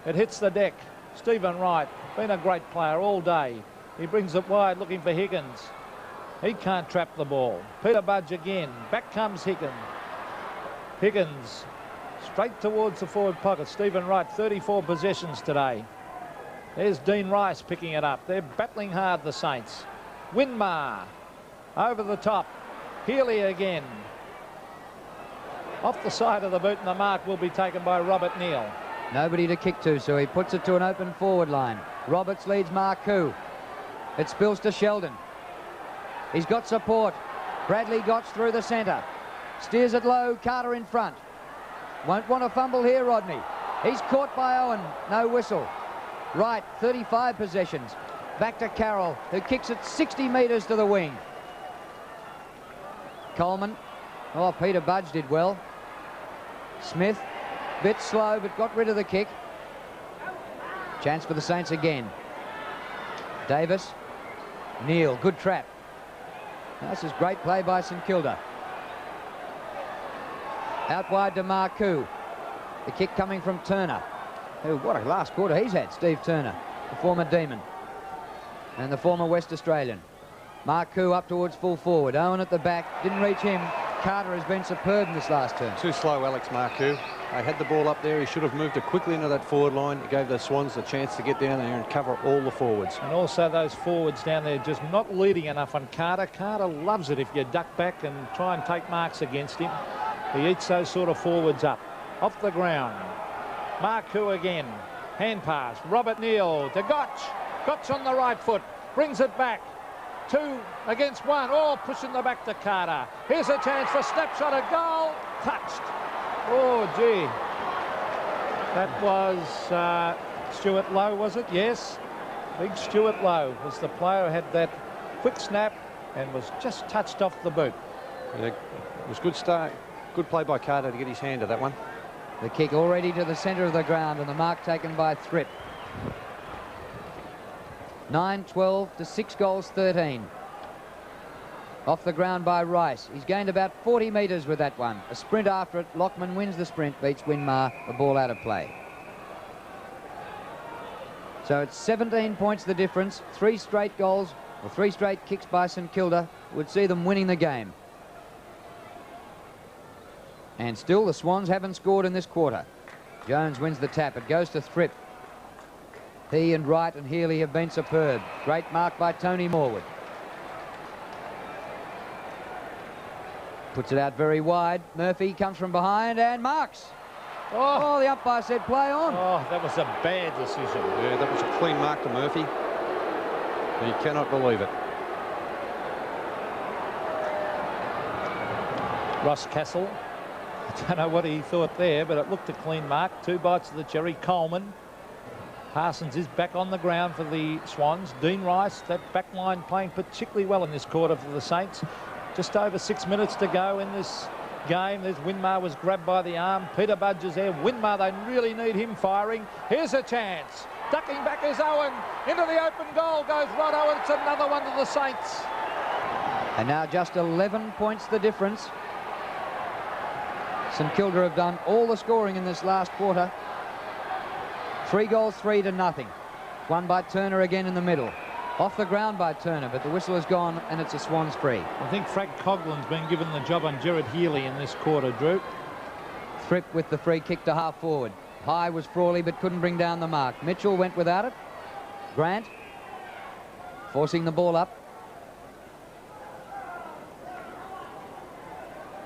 It hits the deck. Stephen Wright, been a great player all day. He brings it wide, looking for Higgins. He can't trap the ball. Peter-Budge again. Back comes Higgins. Higgins, straight towards the forward pocket. Stephen Wright, 34 possessions today. There's Dean Rice picking it up. They're battling hard, the Saints. Winmar, over the top. Healy again. Off the side of the boot, and the mark will be taken by Robert Neal. Nobody to kick to, so he puts it to an open forward line. Roberts leads Marcoux. It spills to Sheldon. He's got support. Bradley Gotch through the centre. Steers it low, Carter in front. Won't want to fumble here, Rodney. He's caught by Owen. No whistle. Right, 35 possessions. Back to Carroll, who kicks it 60 metres to the wing. Coleman. Oh, Peter-Budge did well. Smith. Bit slow, but got rid of the kick. Chance for the Saints again. Davis. Neal, good trap. This is great play by St Kilda. Out wide to Marcoux. The kick coming from Turner. Who, what a last quarter he's had, Steve Turner, the former Demon and the former West Australian. Marcoux up towards full forward. Owen at the back. Didn't reach him. Carter has been superb in this last turn. Too slow, Alex Marcoux. They had the ball up there. He should have moved it quickly into that forward line. It gave the Swans the chance to get down there and cover all the forwards. And also those forwards down there just not leading enough on Carter. Carter loves it if you duck back and try and take marks against him. He eats those sort of forwards up. Off the ground. Marcoux again. Hand pass. Robert Neal to Gotch. Gotch on the right foot. Brings it back. 2 against 1. Oh, pushing the back to Carter. Here's a chance for snapshot of goal. Touched. Oh, gee. That was Stuart Lowe, was it? Yes. Big Stuart Lowe was the player who had that quick snap and was just touched off the boot. Yeah, it was good start. Good play by Carter to get his hand to that one. The kick already to the centre of the ground and the mark taken by Thripp. 9-12 to 6 goals 13. Off the ground by Rice. He's gained about 40 metres with that one. A sprint after it. Lockman wins the sprint, beats Winmar. The ball out of play. So it's 17 points the difference. 3 straight goals or 3 straight kicks by St Kilda would see them winning the game. And still the Swans haven't scored in this quarter. Jones wins the tap. It goes to Thripp. He and Wright and Healy have been superb. Great mark by Tony Morwood. Puts it out very wide. Murphy comes from behind and marks. Oh, the umpire said play on. Oh, that was a bad decision. Yeah, that was a clean mark to Murphy. He cannot believe it. Ross Castle. I don't know what he thought there, but it looked a clean mark. 2 bites of the cherry. Coleman. Parsons is back on the ground for the Swans. Dean Rice, that back line playing particularly well in this quarter for the Saints. Just over 6 minutes to go in this game. There's Winmar was grabbed by the arm. Peter-Budge is there. Winmar, they really need him firing. Here's a chance. Ducking back is Owen. Into the open goal goes Rod Owen. It's another one to the Saints. And now just 11 points the difference. St Kilda have done all the scoring in this last quarter. 3 goals, 3 to nothing. Won by Turner again in the middle. Off the ground by Turner, but the whistle has gone and it's a Swans free. I think Frank Coughlin's been given the job on Gerard Healy in this quarter, Drew. Thripp with the free kick to half forward. High was Frawley but couldn't bring down the mark. Mitchell went without it. Grant forcing the ball up.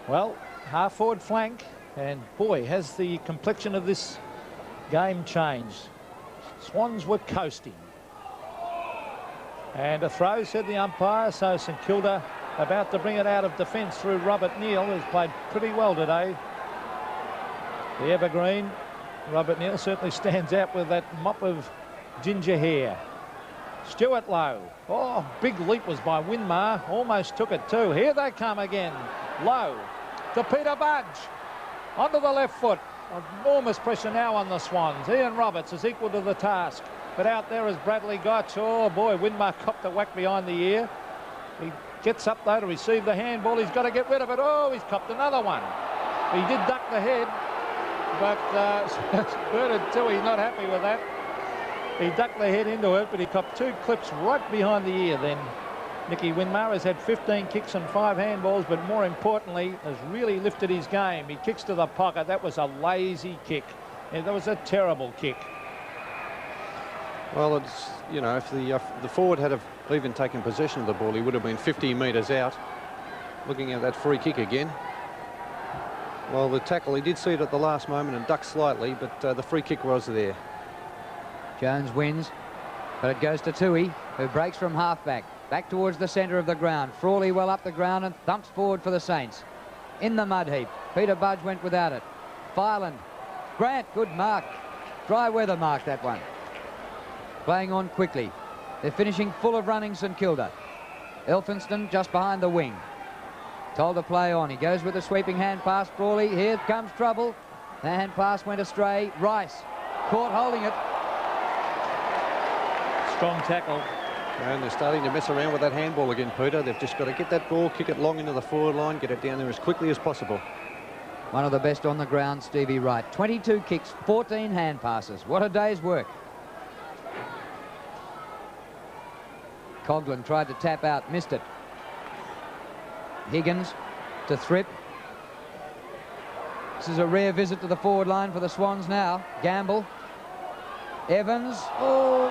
Well, half forward flank, and boy, has the complexion of this game changed. Swans were coasting. And a throw, said the umpire, so St Kilda about to bring it out of defence through Robert Neal, who's played pretty well today. The evergreen, Robert Neal, certainly stands out with that mop of ginger hair. Stuart Lowe. Oh, big leap was by Winmar. Almost took it too. Here they come again. Lowe to Peter-Budge. Onto the left foot. Enormous pressure now on the Swans. Ian Roberts is equal to the task. But out there is Bradley Gotch. Oh, boy, Winmar copped a whack behind the ear. He gets up, though, to receive the handball. He's got to get rid of it. Oh, he's copped another one. He did duck the head, but Bernard Toohey not happy with that. He ducked the head into it, but he copped 2 clips right behind the ear then. Nicky Winmar has had 15 kicks and 5 handballs, but more importantly, has really lifted his game. He kicks to the pocket. That was a lazy kick. Yeah, that was a terrible kick. Well, it's, you know, if the forward had have even taken possession of the ball, he would have been 50 metres out. Looking at that free kick again. Well, the tackle, he did see it at the last moment and ducked slightly, but the free kick was there. Jones wins, but it goes to Toohey, who breaks from half-back. Back towards the centre of the ground. Frawley well up the ground and thumps forward for the Saints. In the mud heap. Peter-Budge went without it. Filand. Grant, good mark. Dry weather mark, that one. Playing on quickly. They're finishing full of running, St Kilda. Elphinston just behind the wing. Told to play on. He goes with a sweeping hand pass. Frawley. Here comes trouble. The hand pass went astray. Rice caught holding it. Strong tackle. And they're starting to mess around with that handball again, Peter. They've just got to get that ball, kick it long into the forward line, get it down there as quickly as possible. One of the best on the ground, Stevie Wright. 22 kicks, 14 hand passes. What a day's work. Coghlan tried to tap out, missed it. Higgins to Thripp. This is a rare visit to the forward line for the Swans now. Gamble. Evans. Oh,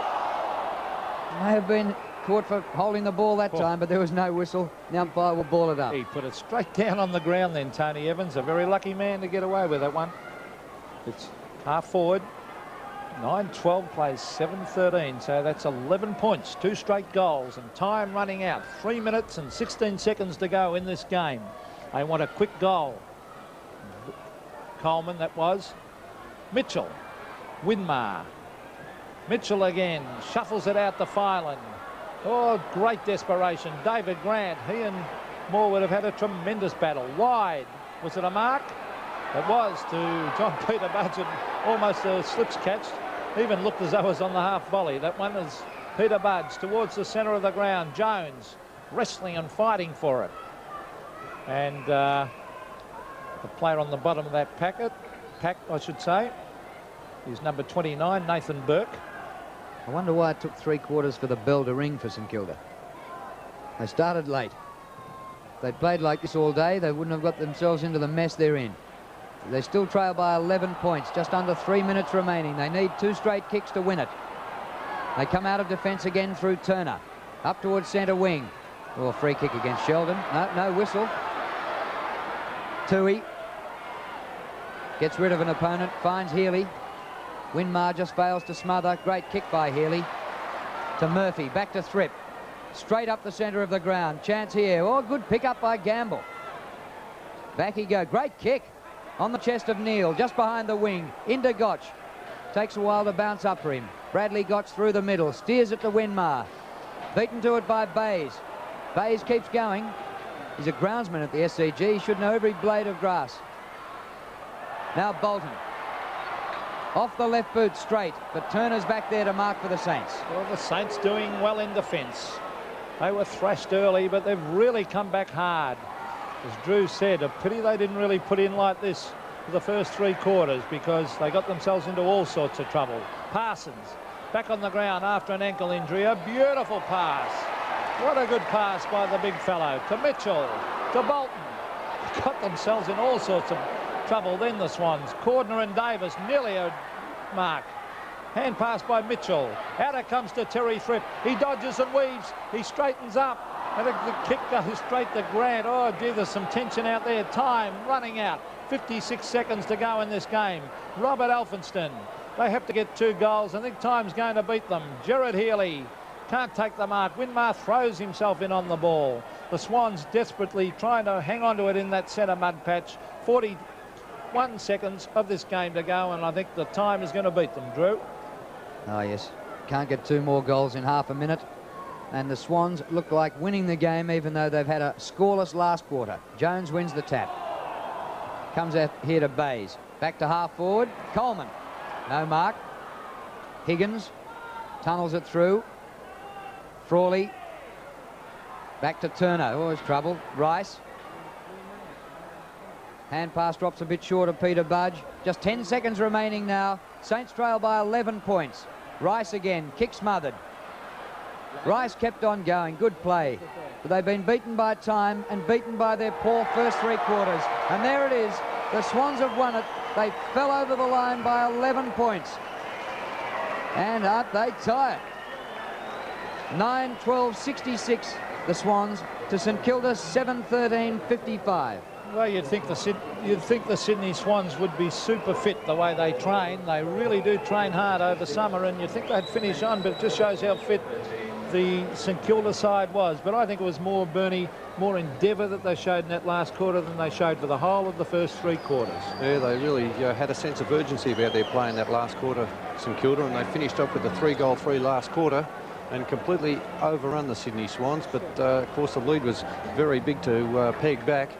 may have been caught for holding the ball that time, but there was no whistle. The umpire will ball it up. He put it straight down on the ground then, Tony Evans. A very lucky man to get away with that one. It's half forward. 9-12 plays 7-13, so that's 11 points, 2 straight goals, and time running out. 3 minutes and 16 seconds to go in this game. They want a quick goal. Coleman, that was. Mitchell. Winmar. Mitchell again. Shuffles it out to Filan. Oh, great desperation. David Grant. He and Moore would have had a tremendous battle. Wide. Was it a mark? It was to John Peter-Budge. Almost a slips catch. Even looked as though it was on the half volley. That one is Peter-Budge towards the centre of the ground. Jones wrestling and fighting for it. And the player on the bottom of that pack, I should say, is number 29, Nathan Burke. I wonder why it took 3 quarters for the bell to ring for St Kilda. They started late. If they'd played like this all day, they wouldn't have got themselves into the mess they're in. They still trail by 11 points, just under 3 minutes remaining. They need 2 straight kicks to win it. They come out of defence again through Turner. Up towards centre wing. Oh, free kick against Sheldon. No whistle. Tui gets rid of an opponent, finds Healy. Winmar just fails to smother. Great kick by Healy. To Murphy, back to Thripp. Straight up the centre of the ground. Chance here. Oh, good pick up by Gamble. Back he go. Great kick. On the chest of Neal, just behind the wing. Into Gotch. Takes a while to bounce up for him. Bradley Gotch through the middle. Steers it to Winmar. Beaten to it by Bays. Bays keeps going. He's a groundsman at the SCG. He should know every blade of grass. Now Bolton. Off the left boot straight, but Turner's back there to mark for the Saints. Well, the Saints doing well in defence. They were thrashed early, but they've really come back hard. As Drew said, a pity they didn't really put in like this for the first 3 quarters, because they got themselves into all sorts of trouble. Parsons back on the ground after an ankle injury. A beautiful pass. What a good pass by the big fellow. To Mitchell, to Bolton. Got themselves in all sorts of trouble then, the Swans. Cordner and Davis, nearly a mark. Hand pass by Mitchell. Out it comes to Terry Thripp. He dodges and weaves. He straightens up. And the kick goes straight to Grant. Oh, dear, there's some tension out there. Time running out. 56 seconds to go in this game. Robert Elphinston. They have to get 2 goals. I think time's going to beat them. Gerard Healy can't take the mark. Winmar throws himself in on the ball. The Swans desperately trying to hang on to it in that centre mud patch. 41 seconds of this game to go, and I think the time is going to beat them, Drew. Oh, yes. Can't get 2 more goals in half a minute. And the Swans look like winning the game, even though they've had a scoreless last quarter. Jones wins the tap. Comes out here to Bays. Back to half forward. Coleman. No mark. Higgins tunnels it through. Frawley. Back to Turner. Oh, it's trouble. Rice. Hand pass drops a bit short of Peter-Budge. Just 10 seconds remaining now. Saints trail by 11 points. Rice again. Kick smothered. Rice kept on going. Good play. But they've been beaten by time and beaten by their poor first 3 quarters. And there it is. The Swans have won it. They fell over the line by 11 points. And aren't they tired? 9-12-66, the Swans, to St Kilda 7-13-55. Well, you'd think the Sydney Swans would be super fit the way they train. They really do train hard over summer, and you'd think they'd finish on, but it just shows how fit the St Kilda side was. But I think it was more, Bernie, more endeavour that they showed in that last quarter than they showed for the whole of the first 3 quarters. Yeah, they really had a sense of urgency about their play in that last quarter, St Kilda, and they finished off with a 3-goal-3 last quarter and completely overrun the Sydney Swans. But, of course, the lead was very big to peg back.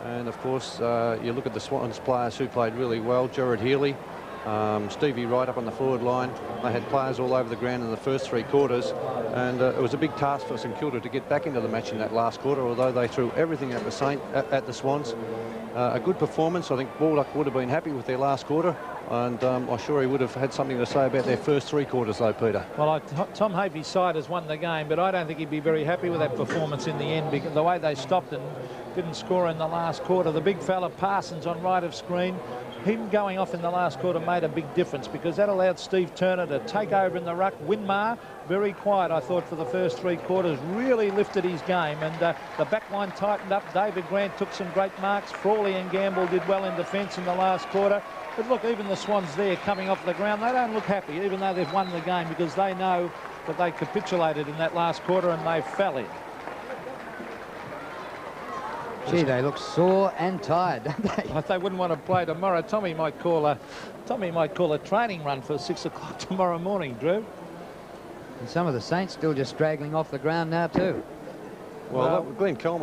And, of course, you look at the Swans players who played really well. Gerard Healy, Stevie Wright up on the forward line. They had players all over the ground in the first 3 quarters. And it was a big task for St Kilda to get back into the match in that last quarter, although they threw everything at the Swans. a good performance. I think Baldock would have been happy with their last quarter, and I'm sure he would have had something to say about their first 3 quarters, though, Peter. Well, Tom Hafey's side has won the game, but I don't think he'd be very happy with that performance in the end, because the way they stopped and didn't score in the last quarter. The big fella Parsons on right of screen, him going off in the last quarter made a big difference, because that allowed Steve Turner to take over in the ruck. Winmar, very quiet, I thought, for the first 3 quarters, really lifted his game, and the back line tightened up. David Grant took some great marks. Frawley and Gamble did well in defence in the last quarter. But look, even the Swans there coming off the ground, they don't look happy, even though they've won the game, because they know that they capitulated in that last quarter and they fell in. Gee, they look sore and tired, don't they? They wouldn't want to play tomorrow. Tommy might call a training run for 6 o'clock tomorrow morning, Drew. And some of the Saints still just straggling off the ground now too. Well, Glenn Coleman